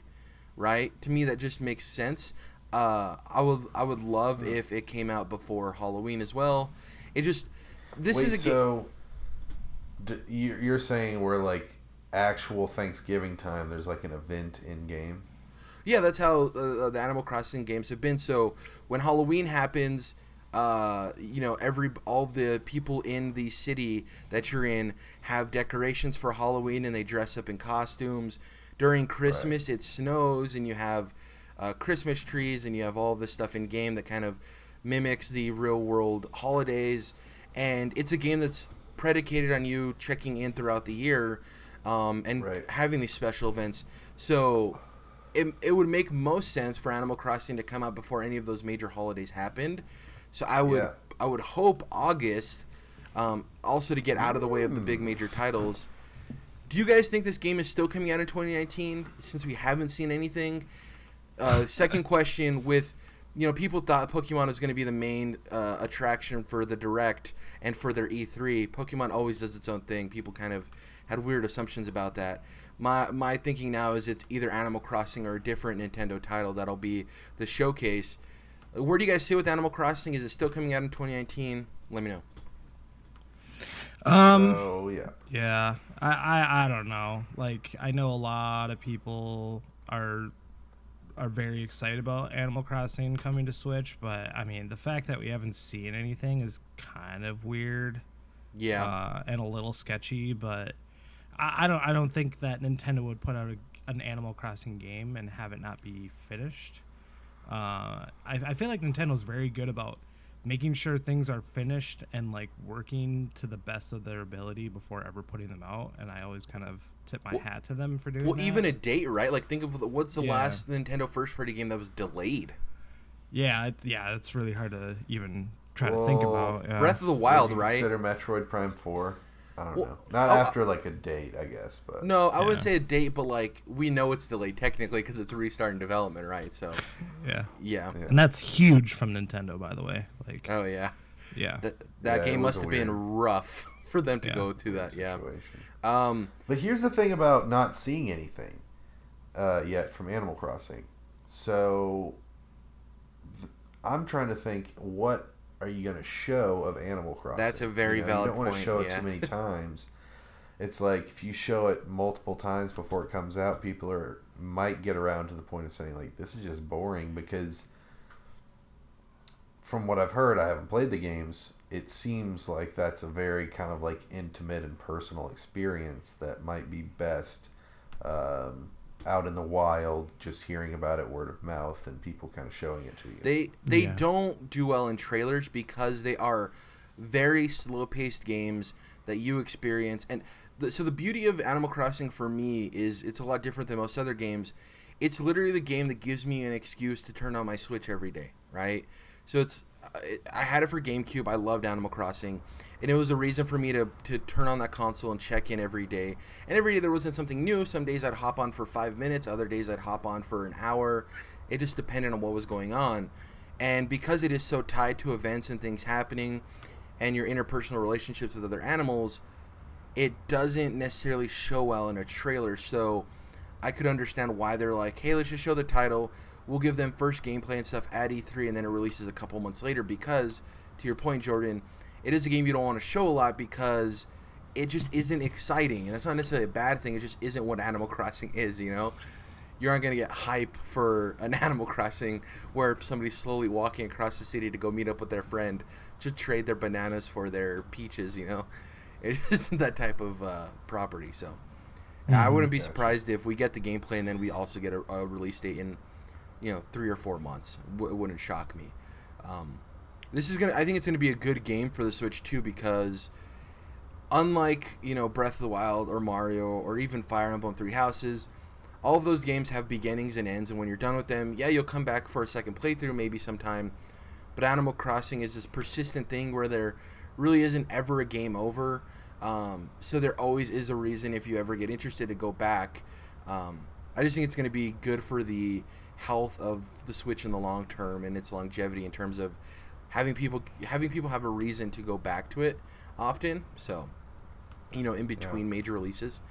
right? To me, that just makes sense. I would love if it came out before Halloween as well. It just this Wait, is a so you're saying we're like actual Thanksgiving time? There's like an event in game. Yeah, that's how the Animal Crossing games have been. So when Halloween happens, all of the people in the city that you're in have decorations for Halloween and they dress up in costumes. During Christmas, It snows and you have Christmas trees and you have all this stuff in game that kind of mimics the real world holidays, and it's a game that's predicated on you checking in throughout the year and having these special events. So it would make most sense for Animal Crossing to come out before any of those major holidays happened. So I would hope August, also to get out of the way of the big major titles. Do you guys think this game is still coming out in 2019 since we haven't seen anything? Second question, with people thought Pokemon was going to be the main attraction for the Direct and for their E3. Pokemon always does its own thing. People kind of had weird assumptions about that. My thinking now is it's either Animal Crossing or a different Nintendo title that'll be the showcase. Where do you guys sit with Animal Crossing? Is it still coming out in 2019? Let me know. Yeah. I don't know. Like, I know a lot of people are very excited about Animal Crossing coming to Switch, but I mean, the fact that we haven't seen anything is kind of weird. Yeah. And a little sketchy, but I don't think that Nintendo would put out an Animal Crossing game and have it not be finished. I feel like Nintendo's very good about making sure things are finished and like working to the best of their ability before ever putting them out, and I always kind of tip my hat to them for doing that. Well, even a date, right? Like, think of what's the last Nintendo first-party game that was delayed? Yeah, it's really hard to even try to think about. Yeah. Breath of the Wild, right? Consider Metroid Prime 4. I don't know. Not after like a date, I guess, but no, I wouldn't say a date, but like we know it's delayed technically because it's restarting development, right? So yeah, and that's huge from Nintendo, by the way. Like, oh yeah, that game must have been rough for them to go to that. Situation. But here's the thing about not seeing anything yet from Animal Crossing. So I'm trying to think, what are you going to show of Animal Crossing? That's a very valid point. You don't want to show it too many times. It's like if you show it multiple times before it comes out, people might get around to the point of saying, like, this is just boring, because from what I've heard, I haven't played the games, it seems like that's a very kind of like intimate and personal experience that might be best out in the wild, just hearing about it word of mouth and people kind of showing it to you. They don't do well in trailers because they are very slow-paced games that you experience. And So the beauty of Animal Crossing for me is it's a lot different than most other games. It's literally the game that gives me an excuse to turn on my Switch every day, right? So I had it for GameCube. I loved Animal Crossing, and it was a reason for me to turn on that console and check in every day. And every day there wasn't something new. Some days I'd hop on for 5 minutes. Other days I'd hop on for an hour. It just depended on what was going on. And because it is so tied to events and things happening and your interpersonal relationships with other animals, it doesn't necessarily show well in a trailer. So I could understand why they're like, hey, let's just show the title. We'll give them first gameplay and stuff at E3, and then it releases a couple months later because, to your point, Jordan, it is a game you don't want to show a lot because it just isn't exciting. And that's not necessarily a bad thing. It just isn't what Animal Crossing is, you know? You aren't going to get hype for an Animal Crossing where somebody's slowly walking across the city to go meet up with their friend to trade their bananas for their peaches, you know? It isn't that type of property, so... I wouldn't be surprised if we get the gameplay and then we also get a release date in, 3 or 4 months. It wouldn't shock me. I think it's gonna be a good game for the Switch too, because unlike Breath of the Wild or Mario or even Fire Emblem Three Houses, all of those games have beginnings and ends, and when you're done with them, yeah, you'll come back for a second playthrough maybe sometime. But Animal Crossing is this persistent thing where there really isn't ever a game over. So there always is a reason if you ever get interested to go back. I just think it's going to be good for the health of the Switch in the long term and its longevity in terms of having people have a reason to go back to it often. So, in between major releases,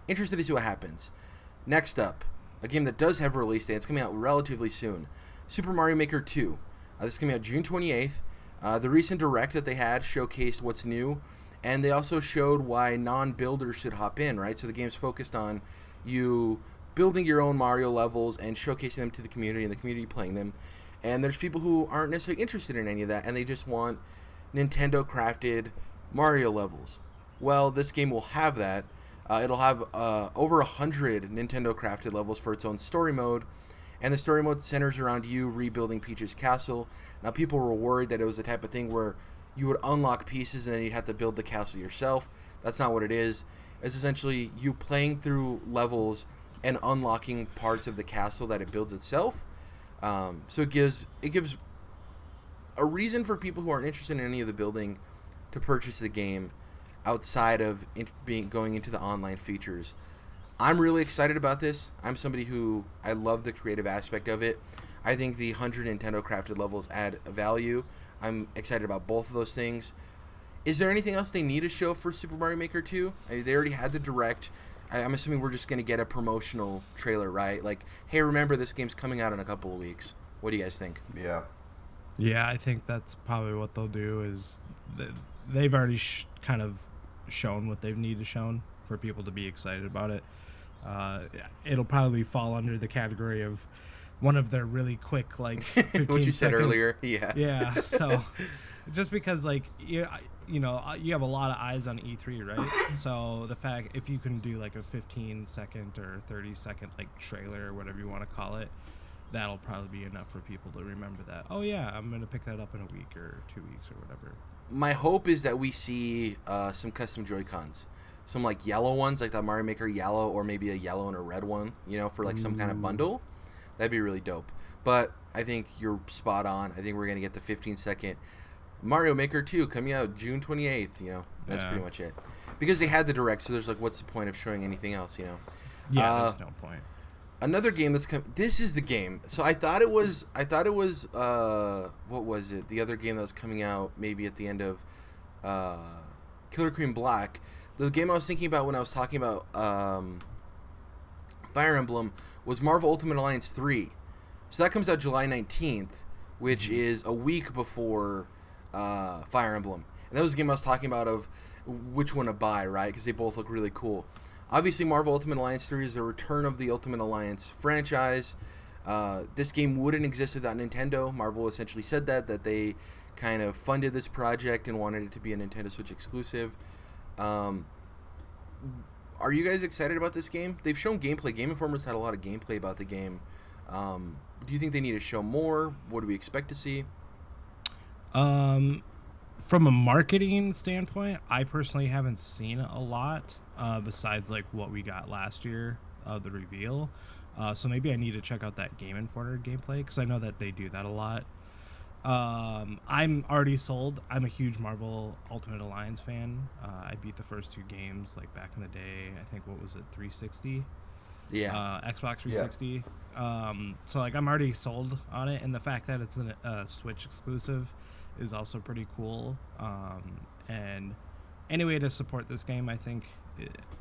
interested to see what happens. Next up, a game that does have a release date. It's coming out relatively soon. Super Mario Maker 2. This is coming out June 28th. The recent Direct that they had showcased what's new. And they also showed why non-builders should hop in, right? So the game's focused on you building your own Mario levels and showcasing them to the community and the community playing them. And there's people who aren't necessarily interested in any of that, and they just want Nintendo-crafted Mario levels. Well, this game will have that. It'll have over 100 Nintendo-crafted levels for its own story mode, and the story mode centers around you rebuilding Peach's castle. Now, people were worried that it was the type of thing where you would unlock pieces and then you'd have to build the castle yourself. That's not what it is. It's essentially you playing through levels and unlocking parts of the castle that it builds itself. So it gives a reason for people who aren't interested in any of the building to purchase the game outside of going into the online features. I'm really excited about this. I'm somebody who I love the creative aspect of it. I think the 100 Nintendo crafted levels add value. I'm excited about both of those things. Is there anything else they need to show for Super Mario Maker 2? They already had the Direct. I'm assuming we're just going to get a promotional trailer, right? Like, hey, remember this game's coming out in a couple of weeks. What do you guys think? Yeah. Yeah, I think that's probably what they'll do is they've already kind of shown what they need to show for people to be excited about it. It'll probably fall under the category of one of their really quick, like, 15 what you said second, earlier. Yeah. So just because, like, you have a lot of eyes on E3, right? So the fact if you can do like a 15-second or 30-second like trailer or whatever you want to call it, that'll probably be enough for people to remember that. Oh yeah, I'm gonna pick that up in a week or 2 weeks or whatever. My hope is that we see some custom Joy-Cons. Some like yellow ones, like that Mario Maker yellow, or maybe a yellow and a red one, for like some kind of bundle. That'd be really dope. But I think you're spot on. I think we're going to get the 15-second Mario Maker 2 coming out June 28th, That's pretty much it. Because they had the Direct, so there's like, what's the point of showing anything else, Yeah, there's no point. Another game that's this is the game. So I thought it was what was it? The other game that was coming out maybe at the end of Killer Queen Black. The game I was thinking about when I was talking about Fire Emblem was Marvel Ultimate Alliance 3. So that comes out July 19th, which is a week before Fire Emblem. And that was the game I was talking about of which one to buy, right? Because they both look really cool. Obviously, Marvel Ultimate Alliance 3 is a return of the Ultimate Alliance franchise. This game wouldn't exist without Nintendo. Marvel essentially said that they kind of funded this project and wanted it to be a Nintendo Switch exclusive. Are you guys excited about this game? They've shown gameplay. Game Informer's had a lot of gameplay about the game. Do you think they need to show more? What do we expect to see? From a marketing standpoint, I personally haven't seen a lot. besides like what we got last year of the reveal. So maybe I need to check out that Game Informer gameplay because I know that they do that a lot. I'm already sold. I'm a huge Marvel Ultimate Alliance fan. I beat the first 2 games like back in the day. I think what was it, 360? Yeah. Xbox 360. So like I'm already sold on it, and the fact that it's a Switch exclusive is also pretty cool. And any way to support this game, I think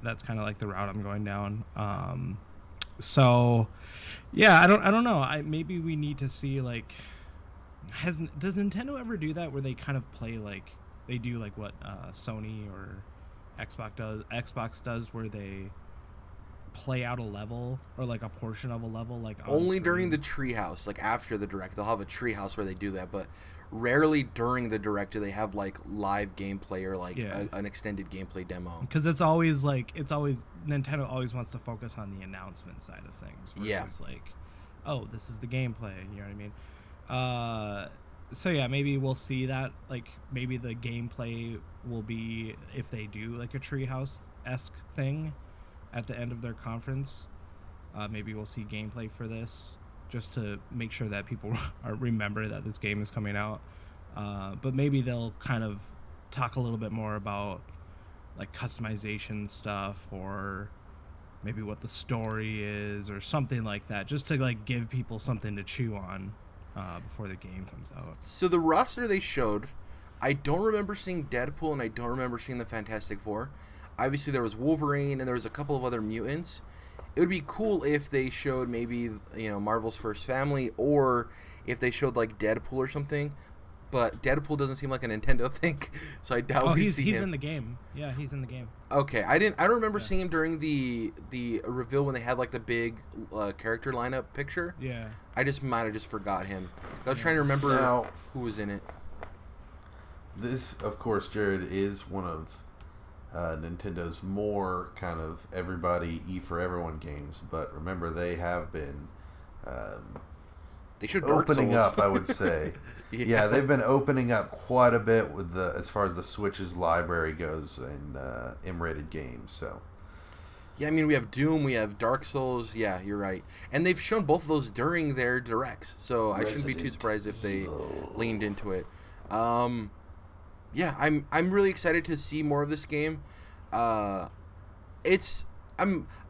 that's kind of like the route I'm going down. So yeah, I don't know. Maybe we need to see like, does Nintendo ever do that where they kind of play like they do like what Sony or Xbox does where they play out a level or like a portion of a level like on only screen? During the treehouse, like after the direct, they'll have a treehouse where they do that, but rarely during the direct do they have like live gameplay or like an extended gameplay demo. Because it's always Nintendo always wants to focus on the announcement side of things versus like, oh, this is the gameplay, you know what I mean? So yeah, maybe we'll see that. Like maybe the gameplay will be if they do like a treehouse-esque thing at the end of their conference. Maybe we'll see gameplay for this just to make sure that people remember that this game is coming out. But maybe they'll kind of talk a little bit more about like customization stuff or maybe what the story is or something like that, just to like give people something to chew on before the game comes out. So the roster they showed, I don't remember seeing Deadpool and I don't remember seeing the Fantastic Four. Obviously there was Wolverine and there was a couple of other mutants. It would be cool if they showed maybe, you know, Marvel's First Family, or if they showed like Deadpool or something. But Deadpool doesn't seem like a Nintendo thing, so I doubt we see him. He's in the game. Yeah, he's in the game. Okay, I don't remember seeing him during the reveal when they had like the big character lineup picture. Yeah. I just might have just forgot him. I was trying to remember who was in it. This, of course, Jared, is one of Nintendo's more kind of everybody E for everyone games, but remember they have been they should opening up, I would say. Yeah, they've been opening up quite a bit with as far as the Switch's library goes in M-rated games. So yeah, I mean we have Doom, we have Dark Souls. Yeah, you're right, and they've shown both of those during their directs, so I shouldn't be too surprised if they leaned into it. Yeah, I'm really excited to see more of this game. I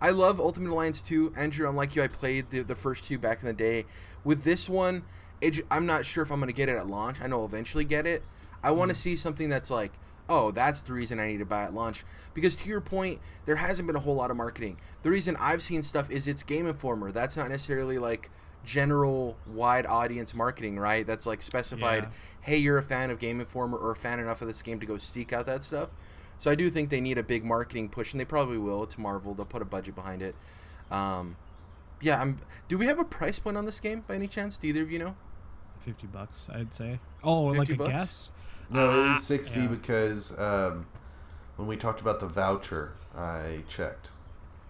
love Ultimate Alliance 2, Andrew. I'm like you, I played the first 2 back in the day. With this one, I'm not sure if I'm going to get it at launch. I know I'll eventually get it. I want to see something that's like, oh, that's the reason I need to buy it at launch. Because to your point, there hasn't been a whole lot of marketing. The reason I've seen stuff is it's Game Informer. That's not necessarily like general wide audience marketing, right? That's like specified, hey, you're a fan of Game Informer or a fan enough of this game to go seek out that stuff. So I do think they need a big marketing push, and they probably will. It's Marvel. They'll put a budget behind it. Do we have a price point on this game by any chance? Do either of you know? $50, I'd say. Oh, like a guess? No, it is 60 because when we talked about the voucher, I checked.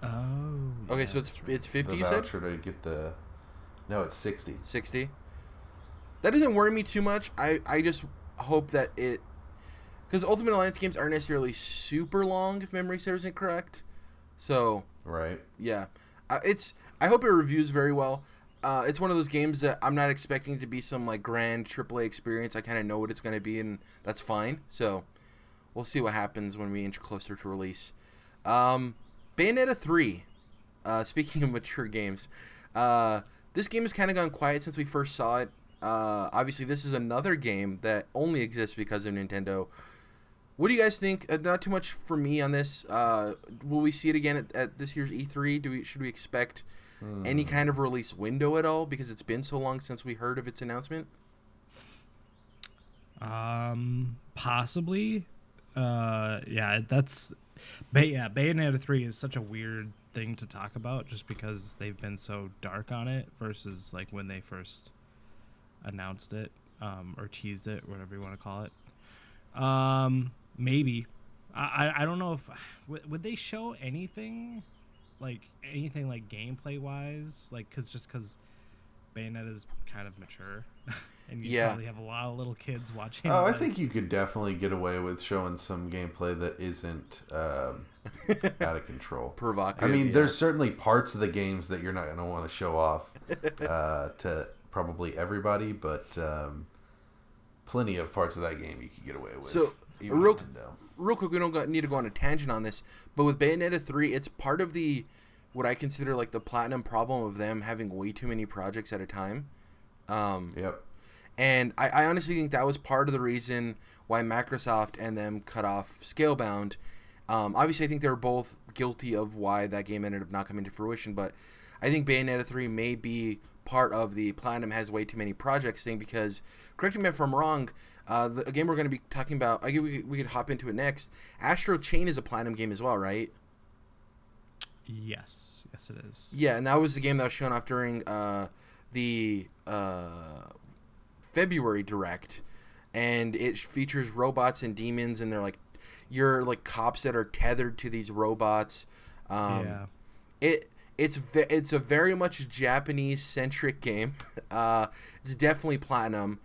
Oh. Okay, so it's 50. The you said? voucher to get the. No, it's 60. 60. That doesn't worry me too much. I just hope that it, because Ultimate Alliance games aren't necessarily super long, if memory serves me correct. So right. Yeah, I hope it reviews very well. It's one of those games that I'm not expecting to be some like grand AAA experience. I kind of know what it's going to be, and that's fine. So we'll see what happens when we inch closer to release. Bayonetta 3. Speaking of mature games, this game has kind of gone quiet since we first saw it. Obviously, this is another game that only exists because of Nintendo. What do you guys think? Not too much for me on this. Will we see it again at this year's E3? Should we expect any kind of release window at all? Because it's been so long since we heard of its announcement. Possibly. Bayonetta 3 is such a weird thing to talk about just because they've been so dark on it versus like when they first announced it or teased it, whatever you want to call it. Maybe. I don't know if would they show anything like gameplay wise, like because Bayonetta is kind of mature. and you probably have a lot of little kids watching. Oh, I think you could definitely get away with showing some gameplay that isn't out of control. Provocative. I mean, there's certainly parts of the games that you're not going to want to show off to probably everybody, but plenty of parts of that game you could get away with. So, real quick, we don't need to go on a tangent on this, but with Bayonetta 3, it's part of what I consider like the Platinum problem of them having way too many projects at a time. Yep. And I honestly think that was part of the reason why Microsoft and them cut off Scalebound. Obviously, I think they were both guilty of why that game ended up not coming to fruition, but I think Bayonetta 3 may be part of the Platinum has way too many projects thing because, correct me if I'm wrong, a game we're going to be talking about, I think we could hop into it next. Astral Chain is a Platinum game as well, right? Yes, it is. Yeah, and that was the game that was shown off during the February Direct, and it features robots and demons, and they're like, you're like cops that are tethered to these robots. It's a very much Japanese centric game. It's definitely Platinum.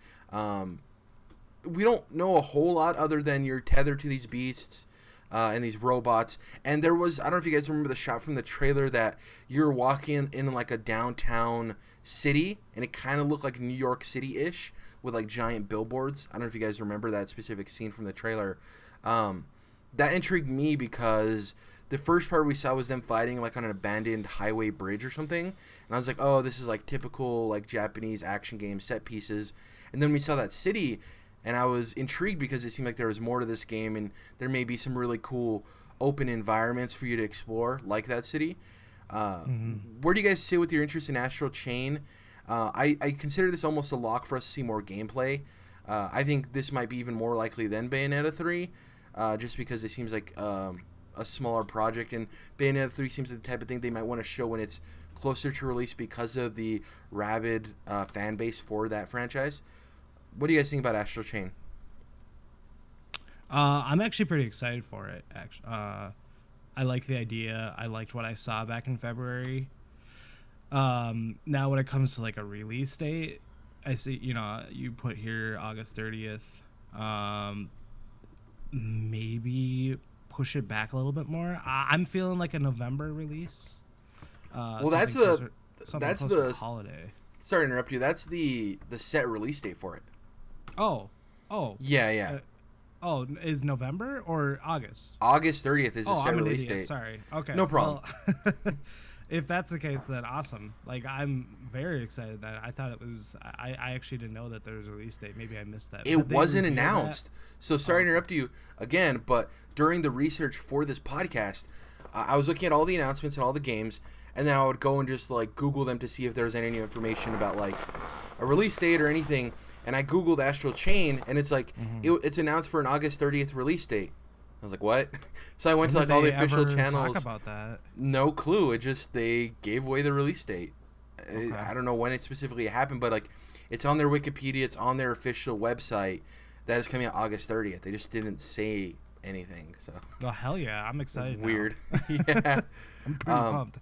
We don't know a whole lot other than you're tethered to these beasts and these robots. And there was, I don't know if you guys remember the shot from the trailer that you're walking in like a downtown city, and it kind of looked like New York City-ish with like giant billboards. I don't know if you guys remember that specific scene from the trailer. That intrigued me because the first part we saw was them fighting like on an abandoned highway bridge or something, and I was like, oh, this is like typical like Japanese action game set pieces. And then we saw that city, and I was intrigued because it seemed like there was more to this game, and there may be some really cool open environments for you to explore like that city. Where do you guys sit with your interest in Astral Chain? I consider this almost a lock for us to see more gameplay. I think this might be even more likely than Bayonetta 3, just because it seems like a smaller project, and Bayonetta 3 seems like the type of thing they might want to show when it's closer to release because of the rabid fan base for that franchise. What do you guys think about Astral Chain? I'm actually pretty excited for it. I like the idea. I liked what I saw back in February. Now when it comes to like a release date, I see, you put here August 30th. Maybe push it back a little bit more. I'm feeling like a November release. Well, that's the holiday. Sorry to interrupt you. That's the set release date for it. Oh. Yeah. Is November or August? August 30th is the set release date. Sorry. Okay. No problem. Well, if that's the case, then awesome. Like, I'm very excited that I thought it was. I actually didn't know that there was a release date. Maybe I missed that. It wasn't announced. So sorry to interrupt you again, but during the research for this podcast, I was looking at all the announcements and all the games, and then I would go and just like Google them to see if there was any information about like a release date or anything. And I Googled Astral Chain, and it's like it's announced for an August 30th release date. I was like, what? So I went to like all the official channels. Talk about that? No clue. It just they gave away the release date. Okay. I don't know when it specifically happened, but like it's on their Wikipedia, it's on their official website that is coming out August 30th. They just didn't say anything. So. Oh hell yeah! I'm excited. It's weird. Yeah. I'm pretty pumped.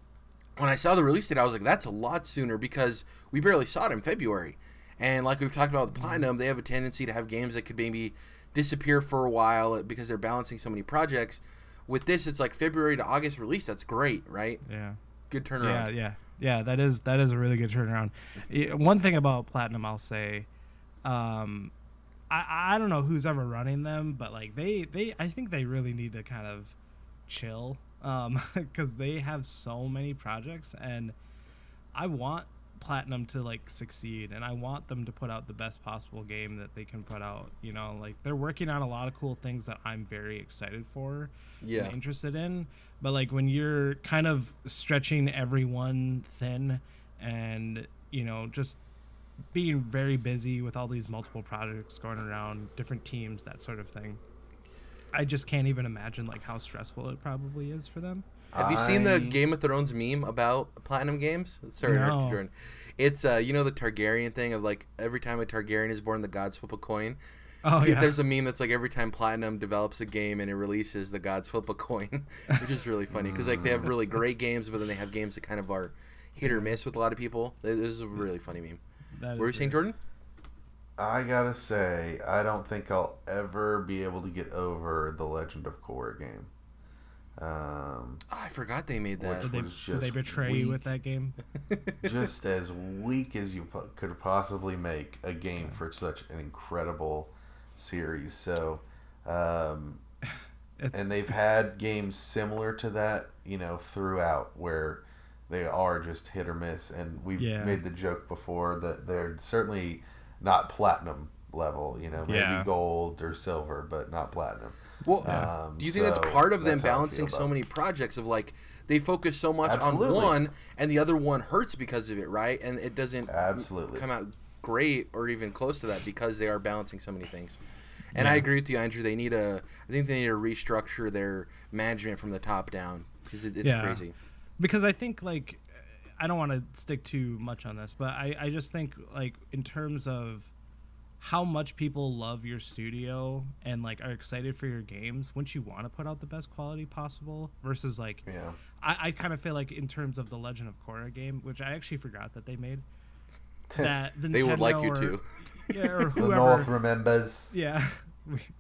When I saw the release date, I was like, that's a lot sooner because we barely saw it in February. And like we've talked about with Platinum, they have a tendency to have games that could maybe disappear for a while because they're balancing so many projects. With this, it's like February to August release. That's great, right? Yeah. Good turnaround. Yeah. That is a really good turnaround. One thing about Platinum, I'll say, I don't know who's ever running them, but like I think they really need to kind of chill, because they have so many projects, and I want Platinum to like succeed, and I want them to put out the best possible game that they can put out. Like they're working on a lot of cool things that I'm very excited for and interested in, but like when you're kind of stretching everyone thin and just being very busy with all these multiple projects going around, different teams, that sort of thing, I just can't even imagine like how stressful it probably is for them. Have you seen the Game of Thrones meme about Platinum Games? Sorry, no. Jordan. It's the Targaryen thing of like every time a Targaryen is born, the gods flip a coin. Oh yeah. There's a meme that's like every time Platinum develops a game and it releases, the gods flip a coin, which is really funny because like they have really great games, but then they have games that kind of are hit or miss with a lot of people. This is a really funny meme. What were you saying, Jordan? I gotta say, I don't think I'll ever be able to get over the Legend of Korra game. I forgot they made that. Did they betray you with that game? Just as weak as you could possibly make a game for such an incredible series. So, and they've had games similar to that, throughout, where they are just hit or miss. And we've made the joke before that they're certainly not platinum level, maybe gold or silver, but not platinum. Well, do you think that's part of them balancing so many projects of like they focus so much on one and the other one hurts because of it, right? And it doesn't come out great or even close to that because they are balancing so many things. And I agree with you, Andrew. I think they need to restructure their management from the top down because it's crazy. Because I think like I don't want to stick too much on this, but I just think like in terms of how much people love your studio and like are excited for your games, wouldn't you want to put out the best quality possible versus like I kind of feel like in terms of the Legend of Korra game, which I actually forgot that they made, that the they would like you to or whoever the North remembers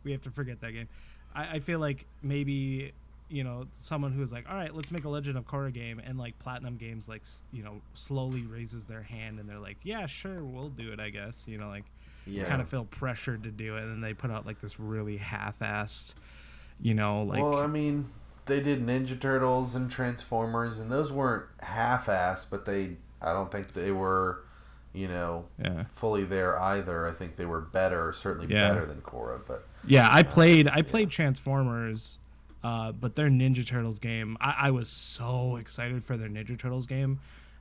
we have to forget that game. I feel like maybe someone who's like, all right, let's make a Legend of Korra game, and like Platinum Games like slowly raises their hand and they're like, yeah, sure, we'll do it, I guess, kind of feel pressured to do it, and they put out like this really half-assed, like. Well, I mean, they did Ninja Turtles and Transformers, and those weren't half-assed, but I don't think they were, fully there either. I think they were better, certainly better than Korra. But I played Transformers, but their Ninja Turtles game, I was so excited for their Ninja Turtles game,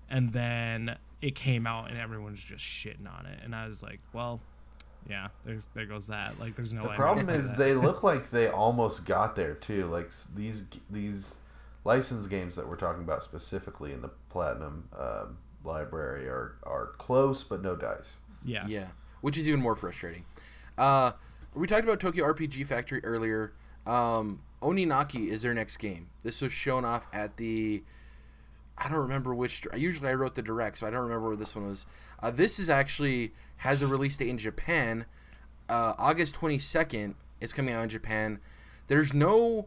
and then it came out and everyone's just shitting on it, and I was like, well. Yeah, there goes that. Like, there's no way. The problem is they look like they almost got there too. Like these licensed games that we're talking about specifically in the Platinum library are close, but no dice. Yeah, which is even more frustrating. We talked about Tokyo RPG Factory earlier. Oninaki is their next game. This was shown off at the. I don't remember which. Usually I wrote the direct, so I don't remember where this one was. This is actually has a release date in Japan. August 22nd. It's coming out in Japan. There's no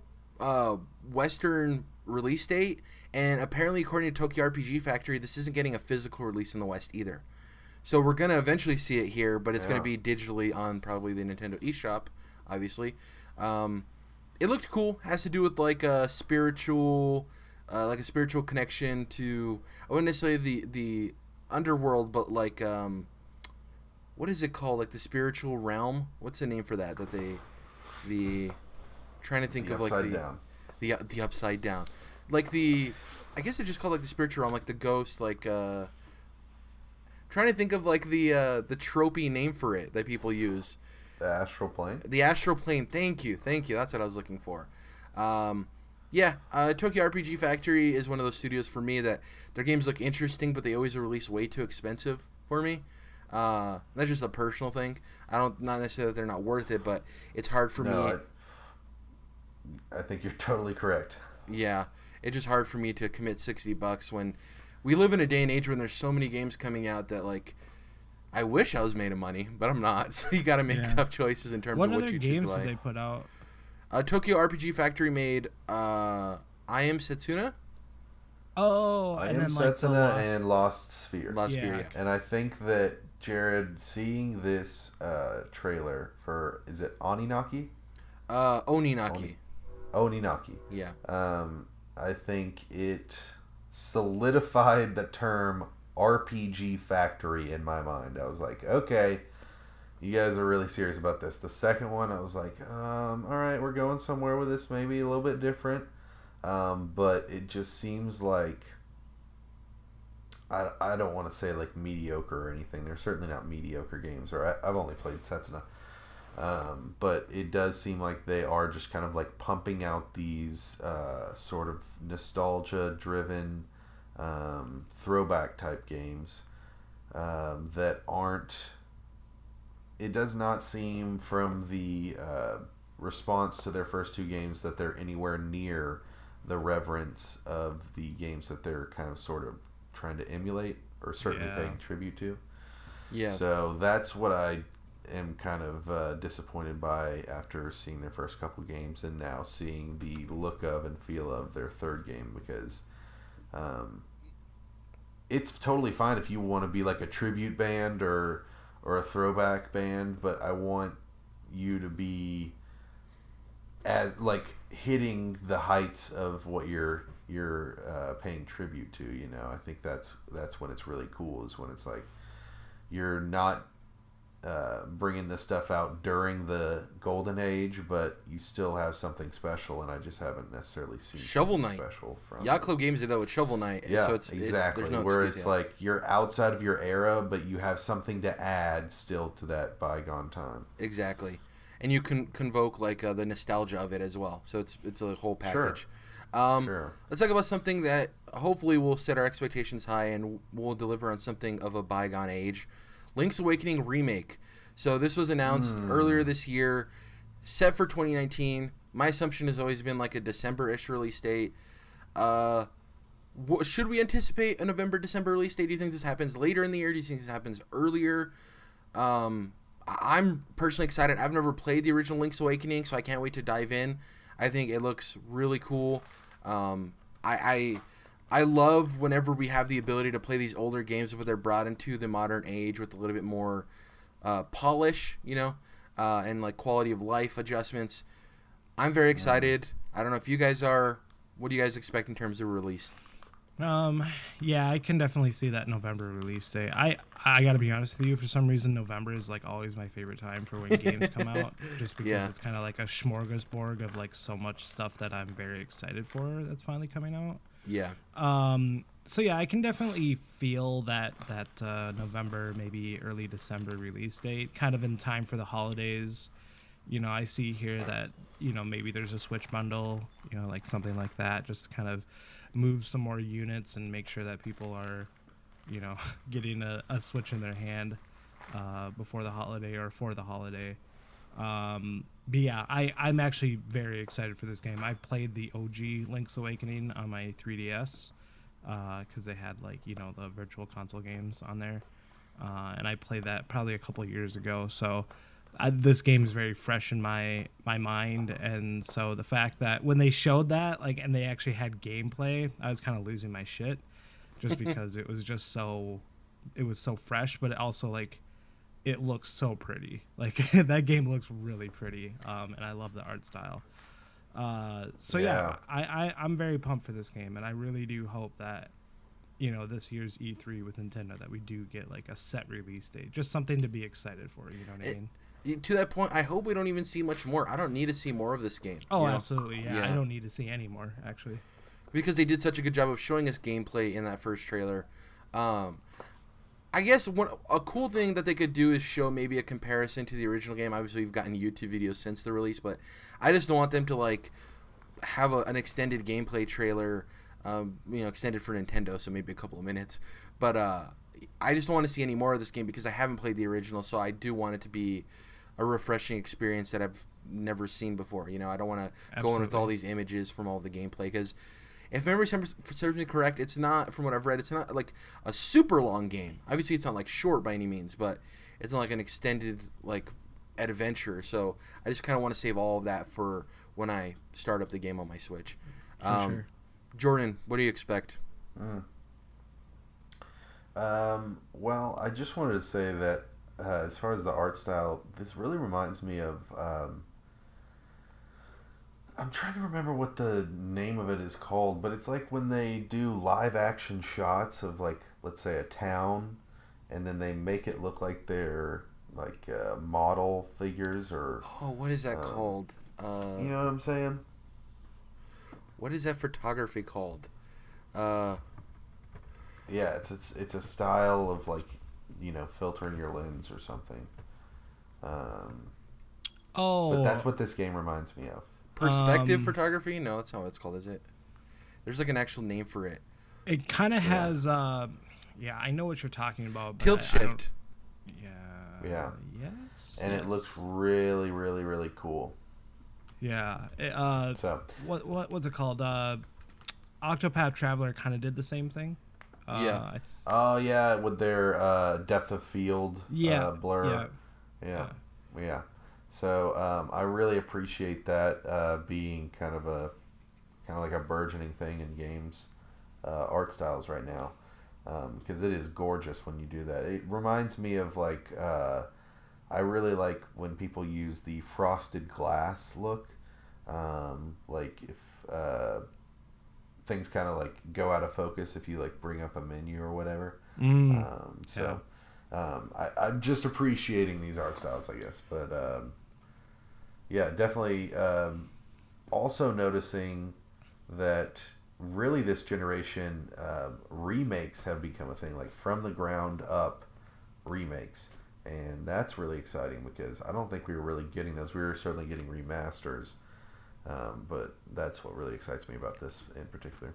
Western release date, and apparently, according to Tokyo RPG Factory, this isn't getting a physical release in the West either. So we're going to eventually see it here, but it's going to be digitally on probably the Nintendo eShop, obviously. It looked cool. Has to do with like a spiritual connection to, I wouldn't necessarily the underworld, but like what is it called? Like the spiritual realm? What's the name for that? Trying to think the of like the upside down. Like I guess it's just called like the spiritual realm, like the ghost, like trying to think of like the tropey name for it that people use. The astral plane. The astral plane. Thank you. That's what I was looking for. Tokyo RPG Factory is one of those studios for me that their games look interesting, but they always release way too expensive for me. That's just a personal thing. Not necessarily that they're not worth it, but it's hard for me. I think you're totally correct. Yeah, it's just hard for me to commit $60 when we live in a day and age when there's so many games coming out that like I wish I was made of money, but I'm not. So you got to make tough choices in terms of what you choose to buy. What other games did they put out? Tokyo RPG Factory made I Am Setsuna. Oh, I Am Setsuna and Lost Sphere. Lost Sphere, yeah. And I think that, Jared, seeing this trailer for, is it Anunnaki? Oninaki. Oninaki. Yeah. I think it solidified the term RPG Factory in my mind. I was like, okay, you guys are really serious about this. The second one, I was like, all right, we're going somewhere with this, maybe a little bit different. But it just seems like, I don't want to say like mediocre or anything. They're certainly not mediocre games, or I've only played Setsuna. But it does seem like they are just kind of like pumping out these sort of nostalgia-driven throwback type games that aren't. It does not seem from the response to their first two games that they're anywhere near the reverence of the games that they're kind of sort of trying to emulate or certainly paying tribute to. Yeah. So that's what I am kind of disappointed by after seeing their first couple games and now seeing the look of and feel of their third game, because it's totally fine if you want to be like a tribute band or a throwback band, but I want you to be at like hitting the heights of what you're paying tribute to. You know, I think that's when it's really cool, is when it's like you're not bringing this stuff out during the golden age, but you still have something special, and I just haven't necessarily seen Shovel Knight special from Yacht Club Games did that with Shovel Knight. Yeah, so exactly. There's no where excuse it's yet. like you're outside of your era, but you have something to add still to that bygone time. Exactly, and you can convoke like the nostalgia of it as well. So it's a whole package. Sure. Let's talk about something that hopefully will set our expectations high and will deliver on something of a bygone age. Link's Awakening Remake. So this was announced earlier this year, set for 2019. My assumption has always been like a December-ish release date. Should we anticipate a November-December release date? Do you think this happens later in the year? Do you think this happens earlier? I'm personally excited. I've never played the original Link's Awakening, so I can't wait to dive in. I think it looks really cool. I love whenever we have the ability to play these older games, but they're brought into the modern age with a little bit more polish, you know, and like quality of life adjustments. I'm very excited. I don't know if you guys are. What do you guys expect in terms of release? Yeah, I can definitely see that November release date. I gotta be honest with you, for some reason November is like always my favorite time for when games come out, just because it's kind of like a smorgasbord of like so much stuff that I'm very excited for that's finally coming out. Yeah. So yeah, I can definitely feel that November, maybe early December release date, kind of in time for the holidays. You know, I see here that, you know, maybe there's a Switch bundle, you know, like something like that, just to kind of move some more units and make sure that people are, you know, getting a Switch in their hand before the holiday or for the holiday. But yeah, I'm actually very excited for this game. I played the OG Link's Awakening on my 3DS because they had, like, you know, the virtual console games on there. And I played that probably a couple years ago. So this game is very fresh in my mind. And so the fact that when they showed that, like, and they actually had gameplay, I was kind of losing my shit just because it was just so fresh, but it also, like, it looks so pretty. Like, that game looks really pretty, and I love the art style. So yeah, I'm very pumped for this game, and I really do hope that, you know, this year's E3 with Nintendo, that we do get like a set release date, just something to be excited for. You know what I mean? To that point, I hope we don't even see much more. I don't need to see more of this game. Oh, you know? absolutely. Yeah, I don't need to see any more, actually. Because they did such a good job of showing us gameplay in that first trailer. I guess a cool thing that they could do is show maybe a comparison to the original game. Obviously, we've gotten YouTube videos since the release, but I just don't want them to like have an extended gameplay trailer, you know, extended for Nintendo, so maybe a couple of minutes. But I just don't want to see any more of this game because I haven't played the original, so I do want it to be a refreshing experience that I've never seen before. You know, I don't want to go in with all these images from all the gameplay, because if memory serves me correct, it's not, from what I've read, it's not like a super long game. Obviously, it's not like short by any means, but it's not like an extended like adventure. So I just kind of want to save all of that for when I start up the game on my Switch. Sure. Jordan, what do you expect? Well, I just wanted to say that as far as the art style, this really reminds me of... I'm trying to remember what the name of it is called, but it's like when they do live action shots of, like, let's say a town, and then they make it look like they're like model figures or... Oh, what is that called? You know what I'm saying? What is that photography called? Yeah, it's a style of, like, you know, filtering your lens or something. But that's what this game reminds me of. Perspective photography? No, that's not what it's called, is it? There's like an actual name for it. It kind of has, yeah, I know what you're talking about. But Tilt shift. Yeah. Yes. And it looks really, really, really cool. Yeah. So what's it called? Octopath Traveler kind of did the same thing. Yeah. Oh yeah, with their depth of field blur. Yeah. Yeah. So I really appreciate that being kind of like a burgeoning thing in games art styles right now, because it is gorgeous when you do that. It reminds me of like I really like when people use the frosted glass look, like if things kind of like go out of focus if you like bring up a menu or whatever. I'm just appreciating these art styles, I guess. But yeah, definitely. Also noticing that really this generation remakes have become a thing, like from the ground up remakes, and that's really exciting because I don't think we were really getting those. We were certainly getting remasters, but that's what really excites me about this in particular.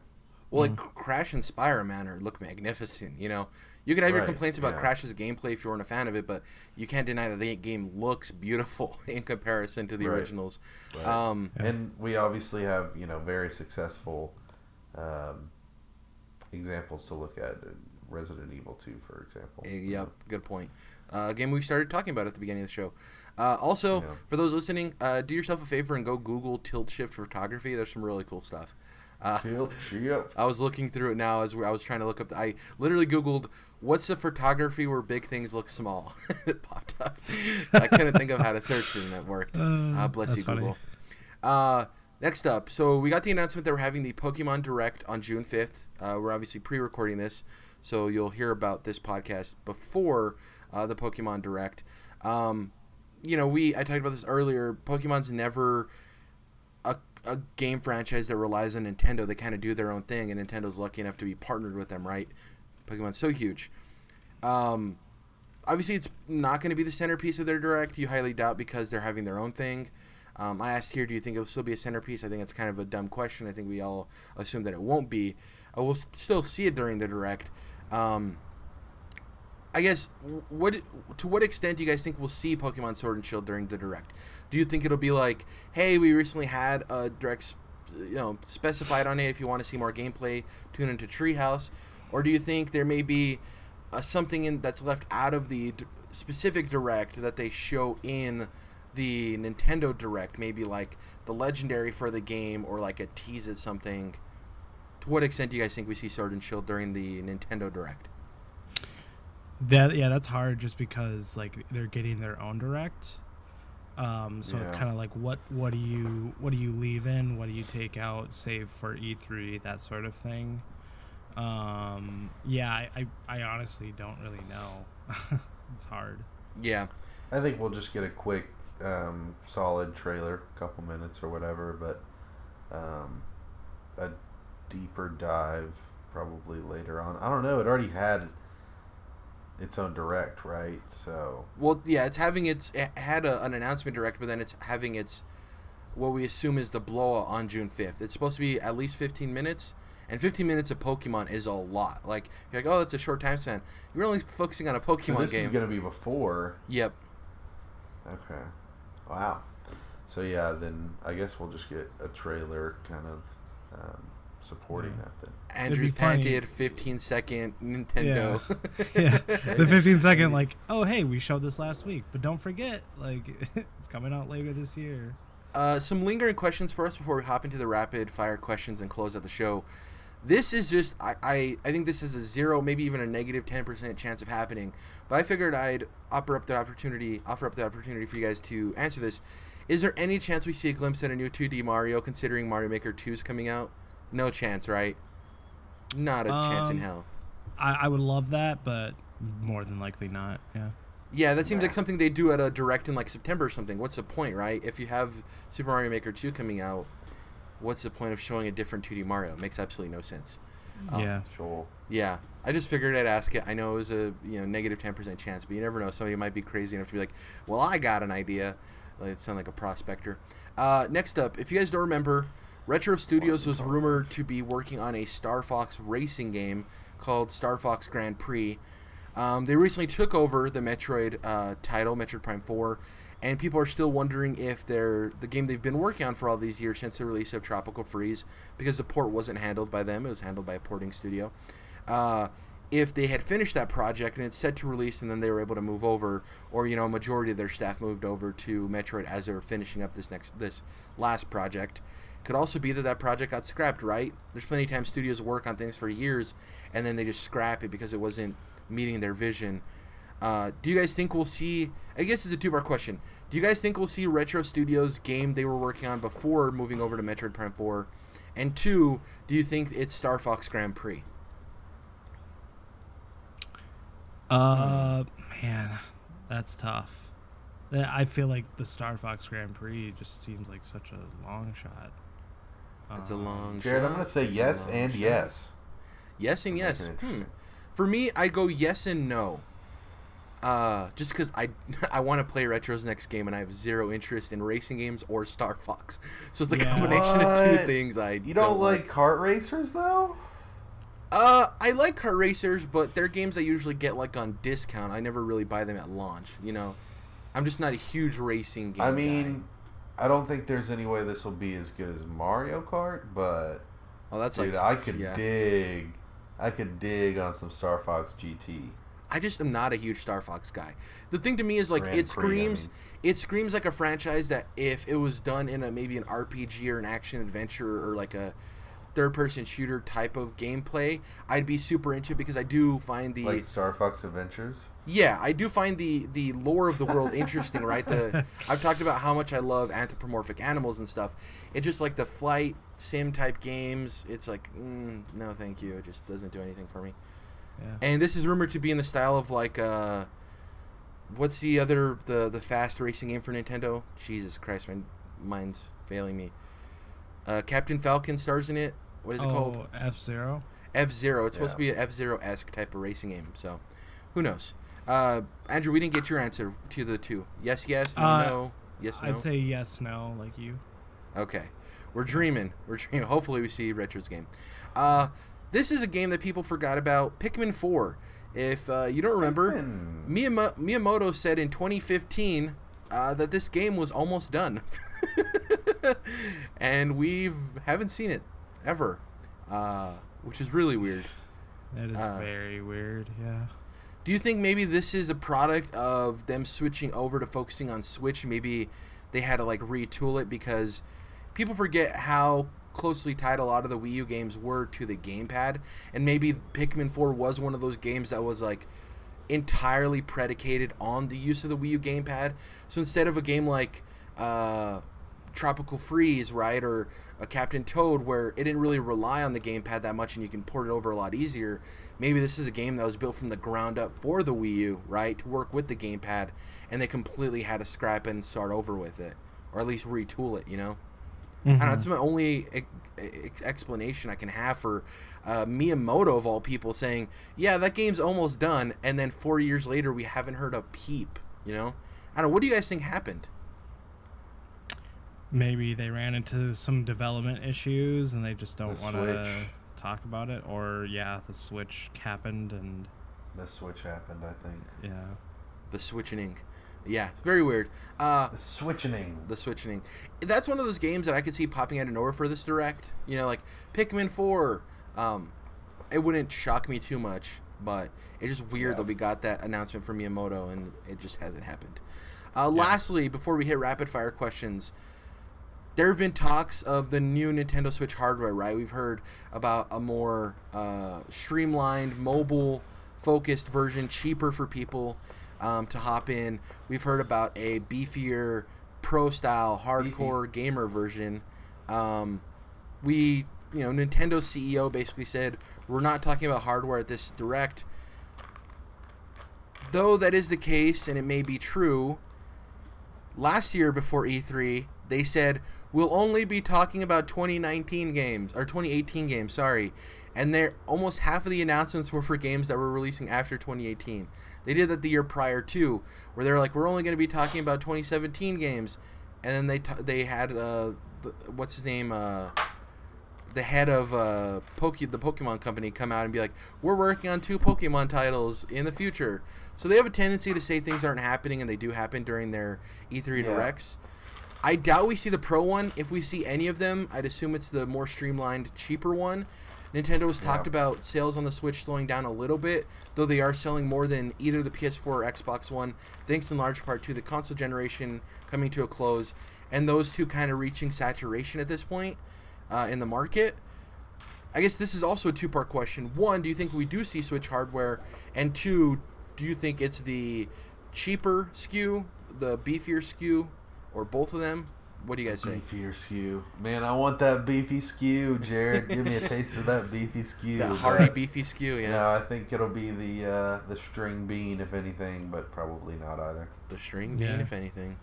Well, like Crash and Spyro, man, look magnificent. You know, you can have your complaints about Crash's gameplay if you weren't a fan of it, but you can't deny that the game looks beautiful in comparison to the originals. Right. And we obviously have, very successful examples to look at. Resident Evil 2, for example. Yep, good point. Game we started talking about at the beginning of the show. Also, for those listening, do yourself a favor and go Google tilt shift photography. There's some really cool stuff. Tilt shift. I was looking through it now as I was trying to look up. I literally Googled, what's the photography where big things look small? It popped up. I couldn't think of how to search it, and it worked. Bless you, Google. Next up, so we got the announcement that we're having the Pokemon Direct on June 5th. We're obviously pre-recording this, so you'll hear about this podcast before the Pokemon Direct. I talked about this earlier. Pokemon's never a game franchise that relies on Nintendo. They kind of do their own thing, and Nintendo's lucky enough to be partnered with them, right? Pokemon's so huge. Obviously, it's not going to be the centerpiece of their Direct. You highly doubt because they're having their own thing. I asked here, do you think it'll still be a centerpiece? I think it's kind of a dumb question. I think we all assume that it won't be. We'll still see it during the Direct. I guess, to what extent do you guys think we'll see Pokemon Sword and Shield during the Direct? Do you think it'll be like, hey, we recently had a Direct, specified on it. If you want to see more gameplay, tune into Treehouse. Or do you think there may be something that's left out of the specific Direct that they show in the Nintendo Direct? Maybe like the legendary for the game, or like a tease at something. To what extent do you guys think we see Sword and Shield during the Nintendo Direct? That's hard just because like they're getting their own Direct. It's kind of like what do you leave in, what do you take out, save for E3, that sort of thing. I honestly don't really know. It's hard. Yeah, I think we'll just get a quick solid trailer, couple minutes or whatever, but a deeper dive probably later on. I don't know, it already had its own Direct, right? So it had an announcement Direct, but then it's having its what we assume is the blowout on June 5th. It's supposed to be at least 15 minutes, and 15 minutes of Pokemon is a lot. Like, you're like, oh, that's a short time span. You're only focusing on a Pokemon game. So this is going to be before. Yep. Okay. Wow. So yeah, then I guess we'll just get a trailer kind of supporting that then. Andrew's patented 15-second Nintendo. Yeah. The 15-second, like, oh, hey, we showed this last week, but don't forget, like, it's coming out later this year. Some lingering questions for us before we hop into the rapid fire questions and close out the show. This is just, I think this is a 0, maybe even a negative 10% chance of happening, but I figured I'd offer up the opportunity for you guys to answer this. Is there any chance we see a glimpse at a new 2D Mario, considering Mario Maker 2 is coming out? No chance, right? Not a chance in hell. I would love that, but more than likely not. Yeah. Yeah, that seems like something they do at a Direct in like September or something. What's the point, right? If you have Super Mario Maker 2 coming out, what's the point of showing a different 2D Mario? It makes absolutely no sense. Yeah. Sure. Yeah, I just figured I'd ask it. I know it was a negative 10% chance, but you never know. Somebody might be crazy enough to be like, well, I got an idea. It sounds like a prospector. Next up, if you guys don't remember, Retro Studios was rumored to be working on a Star Fox racing game called Star Fox Grand Prix. They recently took over the Metroid title, Metroid Prime 4, and people are still wondering if the game they've been working on for all these years since the release of Tropical Freeze, because the port wasn't handled by them, it was handled by a porting studio. if they had finished that project and it's set to release and then they were able to move over, or a majority of their staff moved over to Metroid as they were finishing up this last project. Could also be that project got scrapped, right? There's plenty of times studios work on things for years and then they just scrap it because it wasn't meeting their vision. Do you guys think we'll see, I guess it's a two-part question, do you guys think we'll see Retro Studios' game they were working on before moving over to Metroid Prime 4? And two, do you think it's Star Fox Grand Prix? Man, that's tough. I feel like the Star Fox Grand Prix just seems like such a long shot. It's a long Jared, shot. I'm going to say yes and shot. yes. Yes and yes. For me, I go yes and no. Just because I want to play Retro's next game and I have zero interest in racing games or Star Fox. So it's a combination of two things You don't like kart racers, though? I like kart racers, but they're games I usually get like on discount. I never really buy them at launch, I'm just not a huge racing game guy. I don't think there's any way this will be as good as Mario Kart, but dude, I could dig on some Star Fox GT. I just am not a huge Star Fox guy. The thing to me is like it screams like a franchise that if it was done in maybe an RPG or an action adventure or like a third-person shooter type of gameplay, I'd be super into it because I do find the like Star Fox Adventures. Yeah, I do find the lore of the world interesting, right? I've talked about how much I love anthropomorphic animals and stuff. It's just like the flight sim type games. It's like no, thank you. It just doesn't do anything for me. Yeah. And this is rumored to be in the style of like what's the other the fast racing game for Nintendo? Jesus Christ, my mind's failing me. Captain Falcon stars in it. What is it called? F-Zero. F-Zero. It's supposed to be an F-Zero-esque type of racing game. So, who knows? Andrew, we didn't get your answer to the two. Yes, yes, no, yes, no. I'd say yes, no, like you. Okay, we're dreaming. Hopefully, we see Retro's game. This is a game that people forgot about. Pikmin 4. If you don't remember, Miyamoto said in 2015 that this game was almost done, and haven't seen it ever, which is really weird. That is very weird. Yeah. Do you think maybe this is a product of them switching over to focusing on Switch? Maybe they had to like retool it because people forget how closely tied a lot of the Wii U games were to the gamepad, and maybe Pikmin 4 was one of those games that was like entirely predicated on the use of the Wii U gamepad. So instead of a game like Tropical Freeze, right, or a Captain Toad, where it didn't really rely on the gamepad that much and you can port it over a lot easier, maybe this is a game that was built from the ground up for the Wii U, right, to work with the gamepad, and they completely had to scrap it and start over with it, or at least retool it, Mm-hmm. I don't know, that's my only explanation I can have for Miyamoto, of all people, saying, yeah, that game's almost done, and then 4 years later we haven't heard a peep, I don't know, what do you guys think happened? Maybe they ran into some development issues and they just don't want to talk about it, or the Switch happened and the Switch happened, I think. Yeah. The switching. Yeah, it's very weird. The switching. That's one of those games that I could see popping out of nowhere for this direct. Like Pikmin 4. It wouldn't shock me too much, but it's just weird that we got that announcement from Miyamoto and it just hasn't happened. Lastly, before we hit rapid fire questions, there have been talks of the new Nintendo Switch hardware, right? We've heard about a more streamlined, mobile-focused version, cheaper for people to hop in. We've heard about a beefier, pro-style, hardcore gamer version. Nintendo CEO basically said, we're not talking about hardware at this direct. Though that is the case, and it may be true, last year before E3, they said, we'll only be talking about 2019 games, or 2018 games, sorry. And almost half of the announcements were for games that were releasing after 2018. They did that the year prior too, where they're like, we're only going to be talking about 2017 games. And then they had, what's his name, the head of the Pokemon company come out and be like, we're working on 2 Pokemon titles in the future. So they have a tendency to say things aren't happening, and they do happen during their E3 Directs. I doubt we see the Pro one. If we see any of them, I'd assume it's the more streamlined, cheaper one. Nintendo has talked about sales on the Switch slowing down a little bit, though they are selling more than either the PS4 or Xbox One, thanks in large part to the console generation coming to a close, and those two kind of reaching saturation at this point in the market. I guess this is also a two-part question. One, do you think we do see Switch hardware? And two, do you think it's the cheaper SKU, the beefier SKU, or both of them? What do you guys say? Beefier SKU. Man, I want that beefy SKU, Jared. Give me a taste of that beefy SKU. That hearty beefy SKU, yeah. No, I think it'll be the string bean, if anything, but probably not either. The string bean, if anything.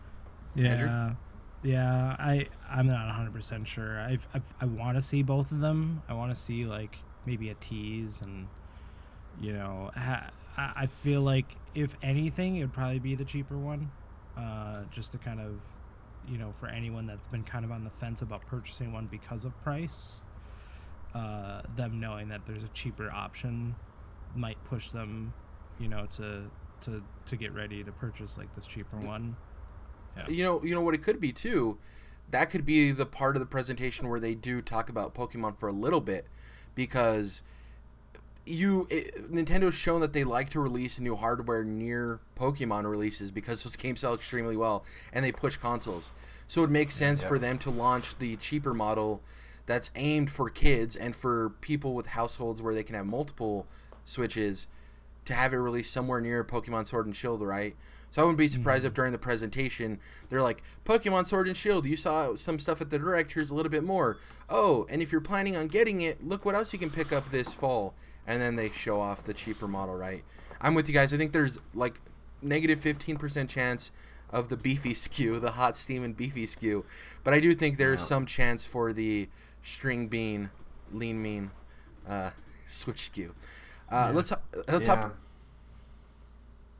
Yeah. Andrew? Yeah, I'm not 100% sure. I want to see both of them. I want to see like maybe a tease, and you know, I feel like if anything, it would probably be the cheaper one, just to kind of, you know, for anyone that's been kind of on the fence about purchasing one because of price, them knowing that there's a cheaper option might push them, you know, to get ready to purchase like this cheaper one. Yeah. You know what it could be too. That could be the part of the presentation where they do talk about Pokemon for a little bit, because Nintendo's shown that they like to release new hardware near Pokemon releases because those games sell extremely well and they push consoles. So it makes sense for them to launch the cheaper model that's aimed for kids and for people with households where they can have multiple Switches, to have it released somewhere near Pokemon Sword and Shield, right? So I wouldn't be surprised if during the presentation they're like, Pokemon Sword and Shield, you saw some stuff at the Direct, here's a little bit more. Oh, and if you're planning on getting it, look what else you can pick up this fall. And then they show off the cheaper model, right? I'm with you guys. I think there's like negative 15% chance of the beefy SKU, the hot steaming beefy SKU. But I do think there's some chance for the string bean, lean mean Switch SKU. Let's hop.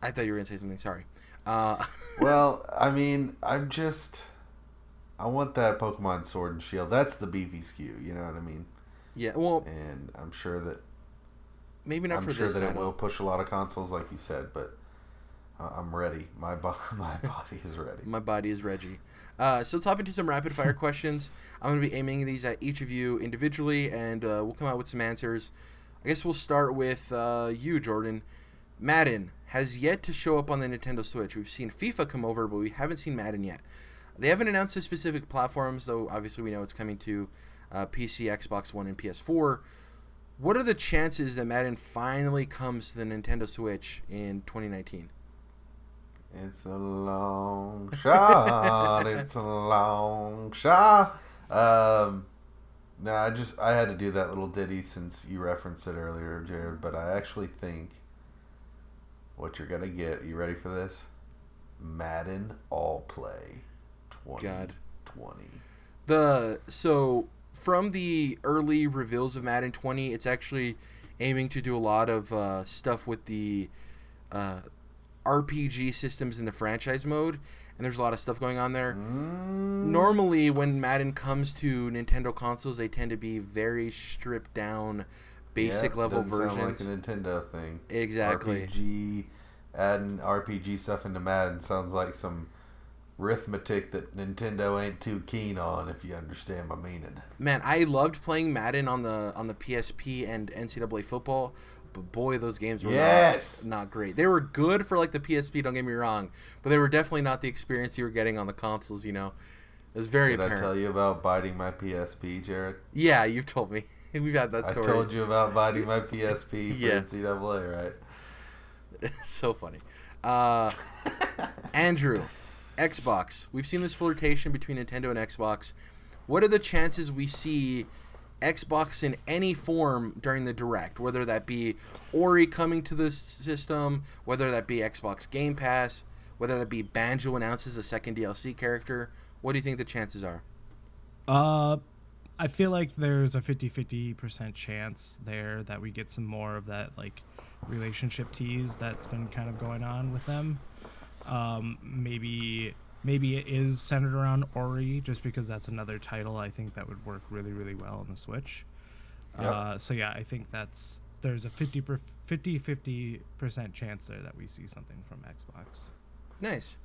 I thought you were going to say something. Sorry. Well, I mean, I want that Pokemon Sword and Shield. That's the beefy SKU, you know what I mean? Yeah, well... And I'm sure that... Maybe not for this. I'm sure that it will push a lot of consoles, like you said, but I'm ready. My body is ready. My body is Reggie. So let's hop into some rapid-fire questions. I'm going to be aiming these at each of you individually, and we'll come out with some answers. I guess we'll start with you, Jordan. Madden has yet to show up on the Nintendo Switch. We've seen FIFA come over, but we haven't seen Madden yet. They haven't announced the specific platforms, though obviously we know it's coming to PC, Xbox One, and PS4. What are the chances that Madden finally comes to the Nintendo Switch in 2019? It's a long shot. It's a long shot. No, I had to do that little ditty since you referenced it earlier, Jared, but I actually think what you're going to get, you ready for this? Madden All Play 2020. So from the early reveals of Madden 20, it's actually aiming to do a lot of stuff with the RPG systems in the franchise mode, and there's a lot of stuff going on there. Normally, when Madden comes to Nintendo consoles, they tend to be very stripped down, basic level versions. Sound like a Nintendo thing. Exactly. Adding RPG stuff into Madden sounds like some arithmetic that Nintendo ain't too keen on, if you understand my meaning. Man, I loved playing Madden on the PSP and NCAA football, but boy, those games were not great. They were good for like the PSP, don't get me wrong, but they were definitely not the experience you were getting on the consoles, you know. It was very apparent. Did I tell you about biting my PSP, Jared? Yeah, you've told me. We've had that story. I told you about biting my PSP for NCAA, right? So funny. Andrew, Xbox. We've seen this flirtation between Nintendo and Xbox. What are the chances we see Xbox in any form during the Direct? Whether that be Ori coming to the system, whether that be Xbox Game Pass, whether that be Banjo announces a second DLC character. What do you think the chances are? I feel like there's a 50% chance there that we get some more of that like relationship tease that's been kind of going on with them. Maybe it is centered around Ori, just because that's another title I think that would work really, really well on the Switch. Yep. So yeah, I think there's a 50% chance there that we see something from Xbox. Nice.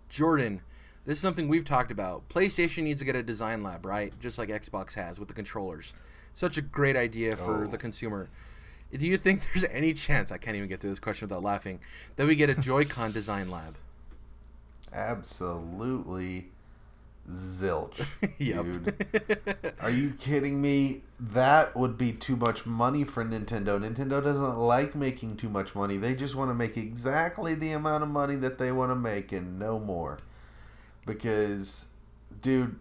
Jordan, this is something we've talked about. PlayStation needs to get a design lab, right? Just like Xbox has with the controllers. Such a great idea for the consumer. Do you think there's any chance, I can't even get through this question without laughing, that we get a Joy-Con design lab? Absolutely zilch, Yep. dude. Are you kidding me? That would be too much money for Nintendo. Nintendo doesn't like making too much money. They just want to make exactly the amount of money that they want to make and no more. Because, dude,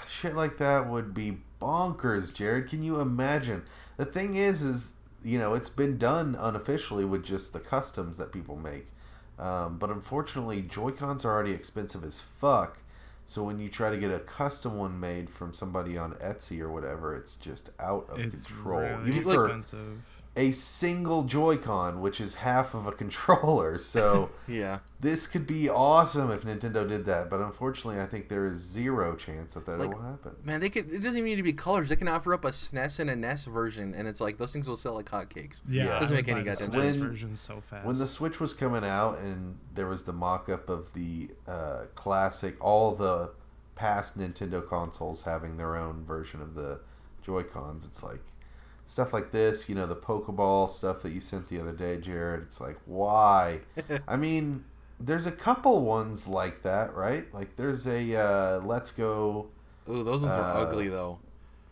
shit like that would be bonkers, Jared. Can you imagine? The thing is, you know, it's been done unofficially with just the customs that people make. But unfortunately, Joy-Cons are already expensive as fuck. So when you try to get a custom one made from somebody on Etsy or whatever, it's just out of control. Really even for expensive. a single Joy-Con, which is half of a controller. So Yeah. this could be awesome if Nintendo did that. But unfortunately, I think there is zero chance that Like, will happen. Man, it doesn't even need to be colors. They can offer up a SNES and a NES version, and it's like those things will sell like hotcakes. Yeah, Yeah. Doesn't I make would any buy the goddamn Switch sense. version so fast. When the Switch was coming out and there was the mock-up of the classic, all the past Nintendo consoles having their own version of the Joy-Cons, it's like stuff like this, you know, the Pokeball stuff that you sent the other day, Jared. It's like, why? I mean, there's a couple ones like that, right? Like there's a Let's Go. Ooh, those ones are ugly though.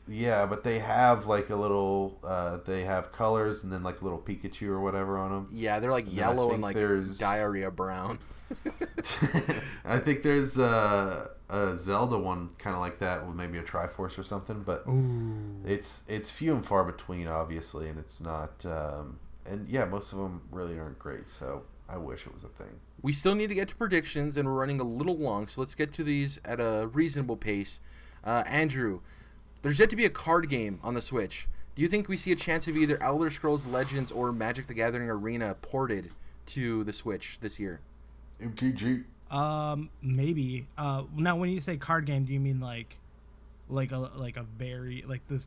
Yeah, but they have like a little, they have colors and then like a little Pikachu or whatever on them. Yeah, they're like And yellow I and think like there's- diarrhea brown. I think there's a Zelda one kind of like that with maybe a Triforce or something, but Ooh. it's few and far between, obviously, and it's not. And yeah, most of them really aren't great. So I wish it was a thing. We still need to get to predictions, and we're running a little long, so let's get to these at a reasonable pace. Andrew, there's yet to be a card game on the Switch. Do you think we see a chance of either Elder Scrolls Legends or Magic the Gathering Arena ported to the Switch this year? MTG. Maybe. Now, when you say card game, do you mean like a very like this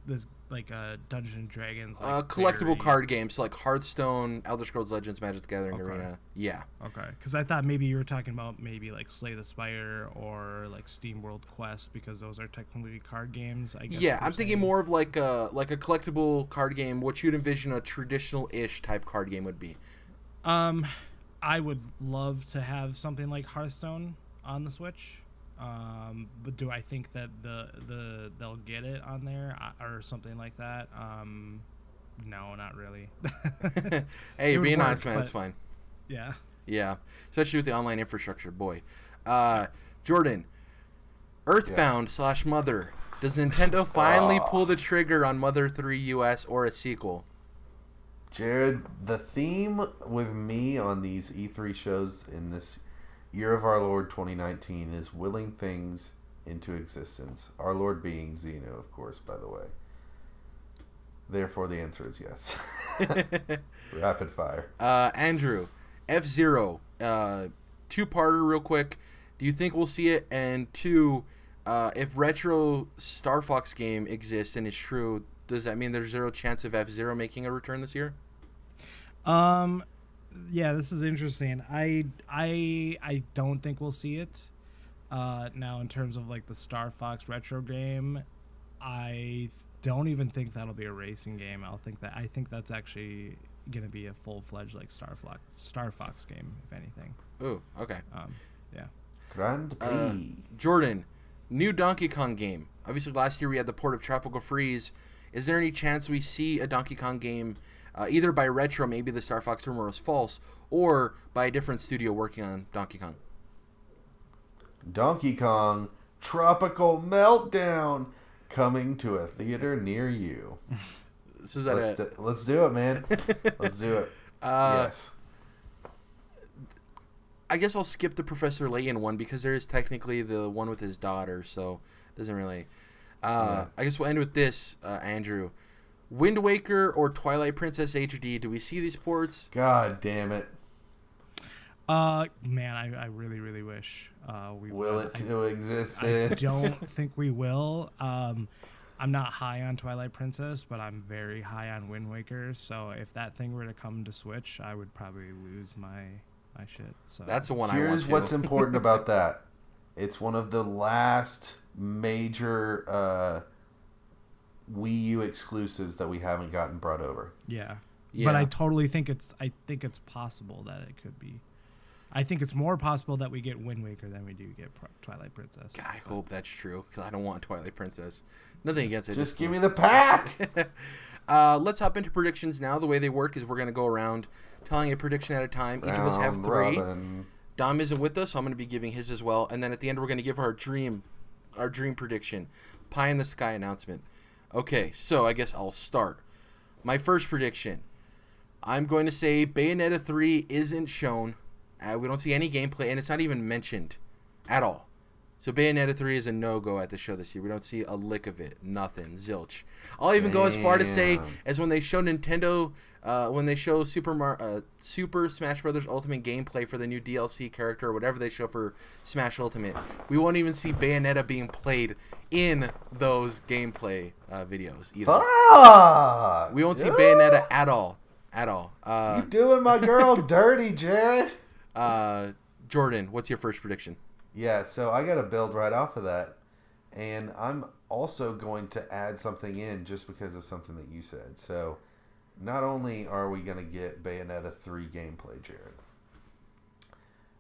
like a Dungeons and Dragons? Like Collectible very... card games, so like Hearthstone, Elder Scrolls Legends, Magic the Gathering Okay. Arena. Yeah. Okay, because I thought maybe you were talking about maybe like Slay the Spire or like Steam World Quest, because those are technically card games. I guess. Yeah, I'm thinking more of like a collectible card game. What you'd envision a traditional-ish type card game would be. I would love to have something like Hearthstone on the Switch. But do I think that they'll get it on there or something like that? No, not really. Hey, It would being work, honest, man, but- it's fine. Yeah. Yeah, especially with the online infrastructure, boy. Jordan, Earthbound / Mother. Does Nintendo finally pull the trigger on Mother 3 US or a sequel? Jared, the theme with me on these E3 shows in this year of our Lord 2019 is willing things into existence. Our Lord being Xeno, of course, by the way. Therefore, the answer is yes. Rapid fire. Andrew, F-Zero, two-parter real quick. Do you think we'll see it? And two, if retro Star Fox game exists and is true, does that mean there's zero chance of F-Zero making a return this year? Yeah, this is interesting. I don't think we'll see it. Now, in terms of like the Star Fox retro game, I don't even think that'll be a racing game. I think that's actually gonna be a full-fledged like Star Fox game, if anything. Ooh, okay. Yeah. Grand Prix. Jordan, new Donkey Kong game. Obviously, last year we had the port of Tropical Freeze. Is there any chance we see a Donkey Kong game, either by Retro, maybe the Star Fox rumor was false, or by a different studio working on Donkey Kong? Donkey Kong Tropical Meltdown coming to a theater near you. So is that Let's do it, man. Let's do it. Yes. I guess I'll skip the Professor Layton one because there is technically the one with his daughter, so it doesn't really. I guess we'll end with this, Andrew. Wind Waker or Twilight Princess HD? Do we see these ports? God damn it. Man, I really, really wish we Will would. it to I existence? don't think we will. I'm not high on Twilight Princess, but I'm very high on Wind Waker. So if that thing were to come to Switch, I would probably lose my shit. So That's the one I want Here's to. what's important about that. It's one of the last major Wii U exclusives that we haven't gotten brought over. Yeah. But I totally think it's possible that it could be. I think it's more possible that we get Wind Waker than we do get Twilight Princess. God, I hope that's true, because I don't want Twilight Princess. Nothing against it. Just give me the pack! Let's hop into predictions now. The way they work is we're going to go around telling a prediction at a time. Each of us have 3. Dom isn't with us, so I'm going to be giving his as well. And then at the end, we're going to give our dream prediction. Pie in the sky announcement. Okay, so I guess I'll start. My first prediction. I'm going to say Bayonetta 3 isn't shown. We don't see any gameplay, and it's not even mentioned at all. So Bayonetta 3 is a no-go at the show this year. We don't see a lick of it. Nothing. Zilch. I'll even go as far to say as when they show Nintendo, when they show Super Smash Bros. Ultimate gameplay for the new DLC character or whatever they show for Smash Ultimate, we won't even see Bayonetta being played in those gameplay videos either. Fuck! We won't see Bayonetta at all. You doing my girl dirty, Jared? Jordan, what's your first prediction? Yeah, so I got to build right off of that. And I'm also going to add something in just because of something that you said. So not only are we going to get Bayonetta 3 gameplay, Jared.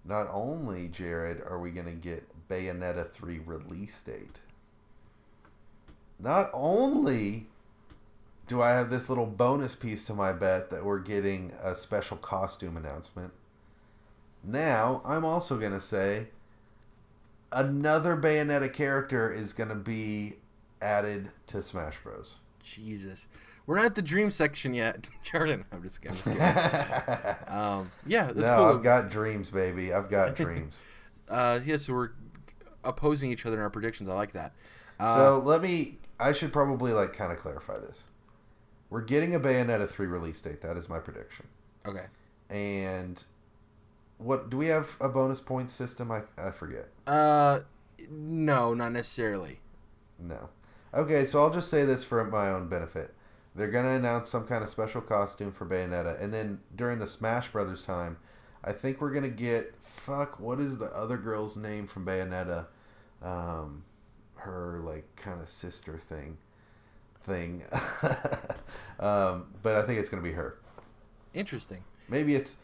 Not only, Jared, are we going to get Bayonetta 3 release date. Not only do I have this little bonus piece to my bet that we're getting a special costume announcement. Now, I'm also going to say another Bayonetta character is going to be added to Smash Bros. Jesus. We're not at the dream section yet. Jordan, I'm just kidding. Yeah, that's cool. I've got dreams, baby. I've got dreams. So we're opposing each other in our predictions. I like that. I should probably kind of clarify this. We're getting a Bayonetta 3 release date. That is my prediction. Okay. And what do we have a bonus point system? I forget. No, not necessarily. No. Okay, so I'll just say this for my own benefit. They're going to announce some kind of special costume for Bayonetta, and then during the Smash Brothers time, I think we're going to get what is the other girl's name from Bayonetta? Her kind of sister thing. But I think it's going to be her. Interesting. Maybe it's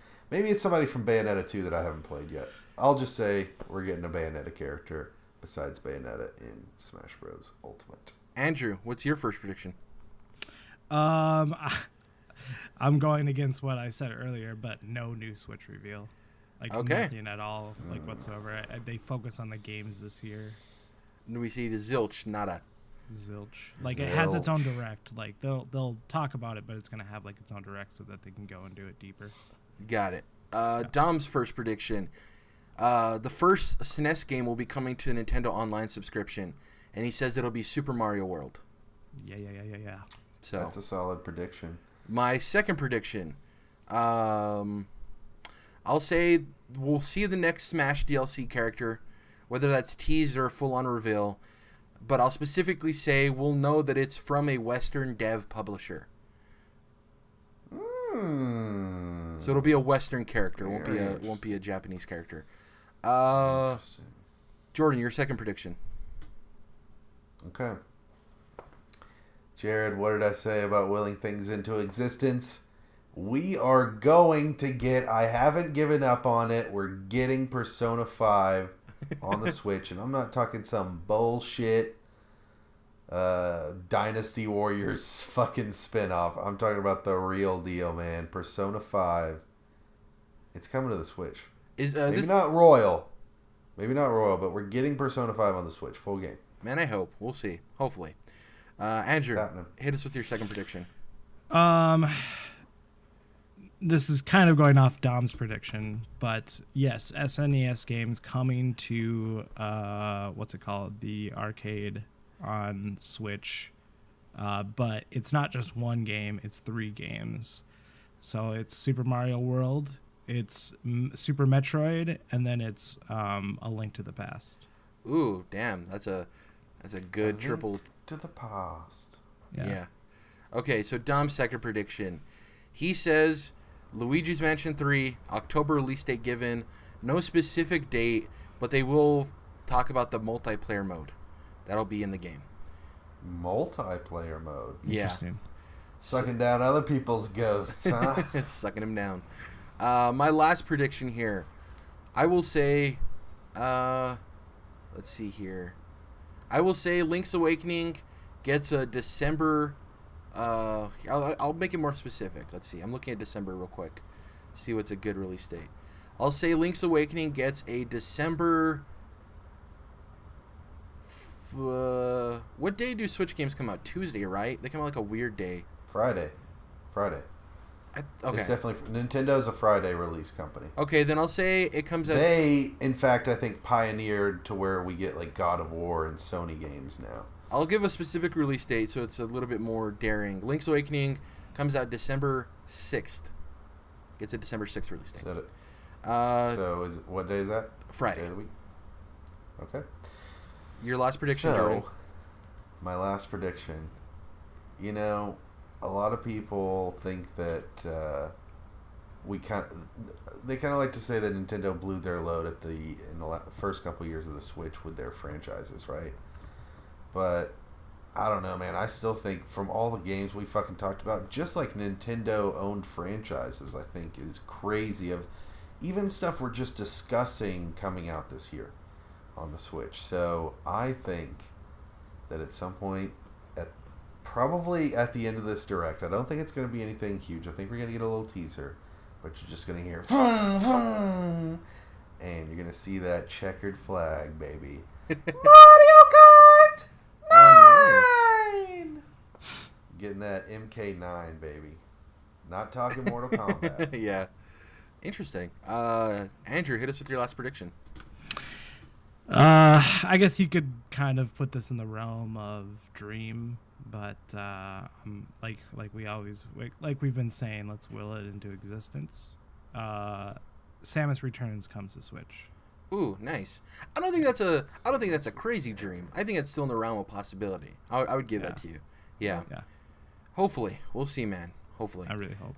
somebody from Bayonetta 2 that I haven't played yet. I'll just say we're getting a Bayonetta character besides Bayonetta in Smash Bros. Ultimate. Andrew, what's your first prediction? I'm going against what I said earlier, but no new Switch reveal. Nothing at all, whatsoever. They focus on the games this year. We see the zilch, nada. Zilch. It has its own direct. They'll talk about it, but it's gonna have its own direct so that they can go and do it deeper. Got it. Dom's first prediction. The first SNES game will be coming to Nintendo Online subscription, and he says it'll be Super Mario World. Yeah. So that's a solid prediction. My second prediction. I'll say we'll see the next Smash DLC character, whether that's teased or a full-on reveal. But I'll specifically say we'll know that it's from a Western dev publisher. So it'll be a Western character. Won't be a Japanese character. Jordan, your second prediction. Okay. Jared, what did I say about willing things into existence? We are going to get, I haven't given up on it, we're getting Persona 5 on the Switch. And I'm not talking some bullshit Dynasty Warriors fucking spinoff. I'm talking about the real deal, man. Persona 5. It's coming to the Switch. Maybe not Royal, but we're getting Persona 5 on the Switch. Full game. Man, I hope. We'll see. Hopefully. Andrew, hit us with your second prediction. This is kind of going off Dom's prediction, but yes, SNES games coming to what's it called? The arcade on Switch. But it's not just one game, it's 3 games. So it's Super Mario World, it's Super Metroid, and then it's A Link to the Past. Ooh, damn, that's a good triple to the past. Yeah. Okay, so Dom's second prediction. He says Luigi's Mansion 3, October release date given, no specific date, but they will talk about the multiplayer mode that'll be in the game. Multiplayer mode. Yeah. Interesting. Sucking down other people's ghosts, huh? Sucking them down. My last prediction here, I will say, let's see here. I will say Link's Awakening gets a December. I'll make it more specific. Let's see. I'm looking at December real quick. See what's a good release date. I'll say Link's Awakening gets a December. What day do Switch games come out? Tuesday, right? They come out like a weird day. Friday. Okay. It's definitely Nintendo's a Friday release company. Okay, then I'll say it comes out. They, in fact, I think pioneered to where we get like God of War and Sony games now. I'll give a specific release date so it's a little bit more daring. Link's Awakening comes out December 6th. It's a December 6th release date. Is that it? So what day is that? Friday. Day of the week? Okay. Your last prediction, Jordan? My last prediction. You know, a lot of people think that they kind of like to say that Nintendo blew their load in the first couple years of the Switch with their franchises, right? But I don't know, man. I still think from all the games we fucking talked about, just like Nintendo owned franchises, I think is crazy. Of even stuff we're just discussing coming out this year on the Switch. So I think that at some point, probably at the end of this Direct, I don't think it's going to be anything huge. I think we're going to get a little teaser, but you're just going to hear vroom, vroom, and you're going to see that checkered flag, baby. Mario Kart 9! Oh, nice. Getting that MK9, baby. Not talking Mortal Kombat. Yeah. Interesting. Andrew, hit us with your last prediction. I guess you could kind of put this in the realm of dream, but like we've been saying, let's will it into existence. Samus Returns comes to Switch. Ooh, nice. I don't think that's a crazy dream. I think it's still in the realm of possibility. I would give that to you. Yeah. Hopefully, we'll see, man. Hopefully. I really hope.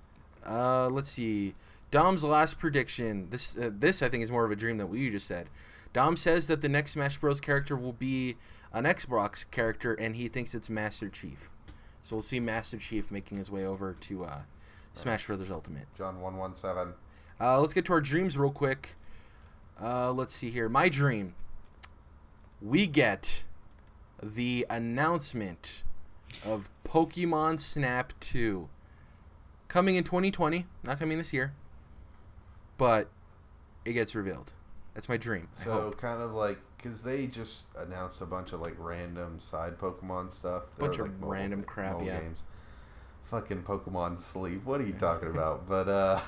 Let's see. Dom's last prediction. This I think is more of a dream than what you just said. Dom says that the next Smash Bros. Character will be an Xbox character, and he thinks it's Master Chief. So we'll see Master Chief making his way over to Smash Bros. Ultimate. John 117. Let's get to our dreams real quick. Let's see here. My dream. We get the announcement of Pokemon Snap 2. Coming in 2020. Not coming this year. But it gets revealed. That's my dream. So kind of like, because they just announced a bunch of like random side Pokemon stuff. Bunch of random crap, yeah. Games. Fucking Pokemon Sleep. What are you talking about? But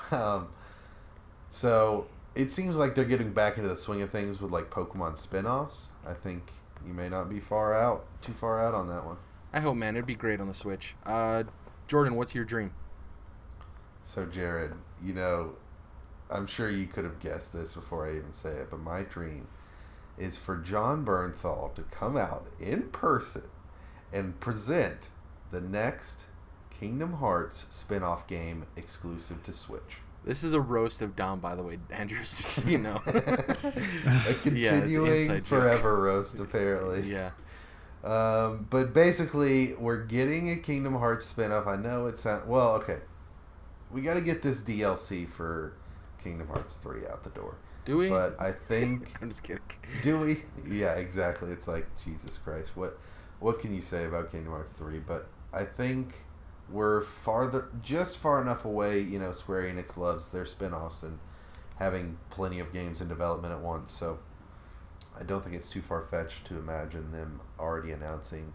so it seems like they're getting back into the swing of things with like Pokemon spin-offs. I think you may not be too far out on that one. I hope, man. It'd be great on the Switch. Jordan, what's your dream? So Jared, you know, I'm sure you could have guessed this before I even say it, but my dream is for John Bernthal to come out in person and present the next Kingdom Hearts spin-off game exclusive to Switch. This is a roast of Dom, by the way, Andrew, just so you know. A continuing forever roast, apparently. Yeah. But basically, we're getting a Kingdom Hearts spin-off. I know it's not... Well, okay. We got to get this DLC for Kingdom Hearts 3 out the door. Do we? But I think... I'm just kidding. Do we? Yeah, exactly. It's like, Jesus Christ. What can you say about Kingdom Hearts 3? But I think we're just far enough away. You know, Square Enix loves their spin-offs and having plenty of games in development at once. So I don't think it's too far-fetched to imagine them already announcing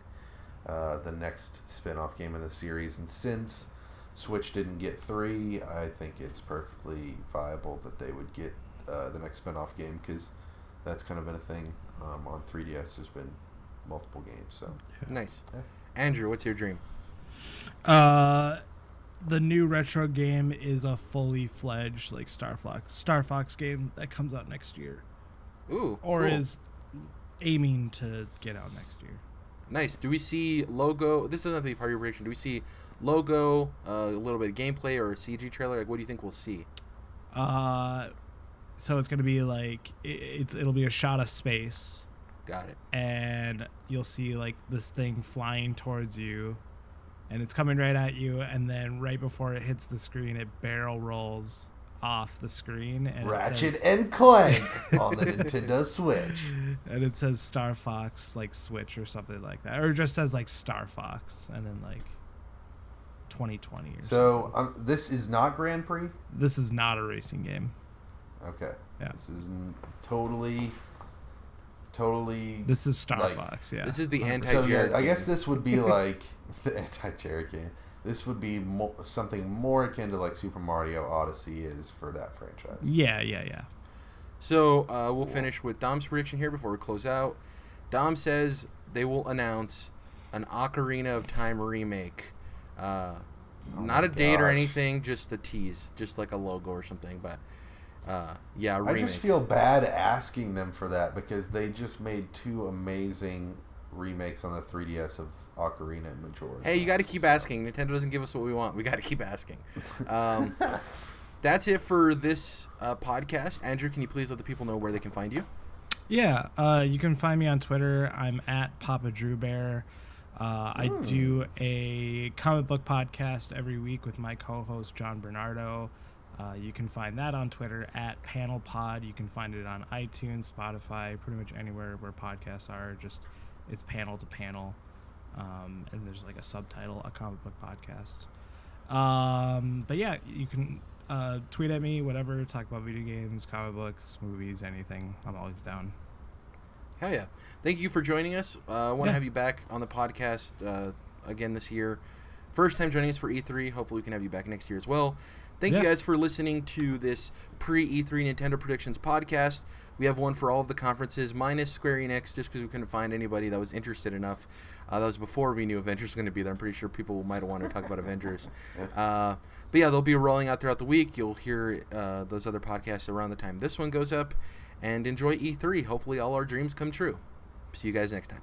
the next spin-off game in the series. And since Switch didn't get 3, I think it's perfectly viable that they would get the next spin-off game, because that's kind of been a thing on 3DS. There's been multiple games. So nice. Yeah. Andrew, what's your dream? The new retro game is a fully fledged like Star Fox game that comes out next year. Ooh, or cool. Is aiming to get out next year. Nice. Do we see logo? This doesn't have to be part of your prediction. Do we see logo, a little bit of gameplay, or a CG trailer? Like, what do you think we'll see? So it's gonna be like it'll be a shot of space, Got it. And you'll see like this thing flying towards you, and it's coming right at you, and then right before it hits the screen, it barrel rolls off the screen, and Ratchet and Clank on the Nintendo Switch, and it says Star Fox like Switch or something like that, or it just says like Star Fox and then like 2020 or so this is not Grand Prix. This is not a racing game. Okay. Yeah. This is totally. This is Star Fox. Yeah. This is the anti-Jared. So yeah, I game. guess this would be like the anti-Jared game. This would be something more akin to like Super Mario Odyssey is for that franchise. Yeah. So we'll finish with Dom's prediction here before we close out. Dom says they will announce an Ocarina of Time remake. Not a date or anything, just a tease, just like a logo or something. But remake. I just feel bad asking them for that because they just made 2 amazing remakes on the 3DS of Ocarina and Majora's. Hey, you got to keep asking. Nintendo doesn't give us what we want. We got to keep asking. That's it for this podcast. Andrew, can you please let the people know where they can find you? Yeah, you can find me on Twitter. I'm at Papa Drew Bear. I do a comic book podcast every week with my co-host John Bernardo. You can find that on Twitter at PanelPod. You can find it on iTunes, Spotify, pretty much anywhere where podcasts are. Just it's panel to panel, and there's like a subtitle, a comic book podcast. But yeah, you can tweet at me, whatever. Talk about video games, comic books, movies, anything. I'm always down. Hell yeah. Thank you for joining us. I want to have you back on the podcast again this year. First time joining us for E3. Hopefully we can have you back next year as well. Thank you guys for listening to this pre-E3 Nintendo Predictions podcast. We have one for all of the conferences, minus Square Enix, just because we couldn't find anybody that was interested enough. That was before we knew Avengers was going to be there. I'm pretty sure people might have wanted to talk about Avengers. But yeah, they'll be rolling out throughout the week. You'll hear those other podcasts around the time this one goes up. And enjoy E3. Hopefully all our dreams come true. See you guys next time.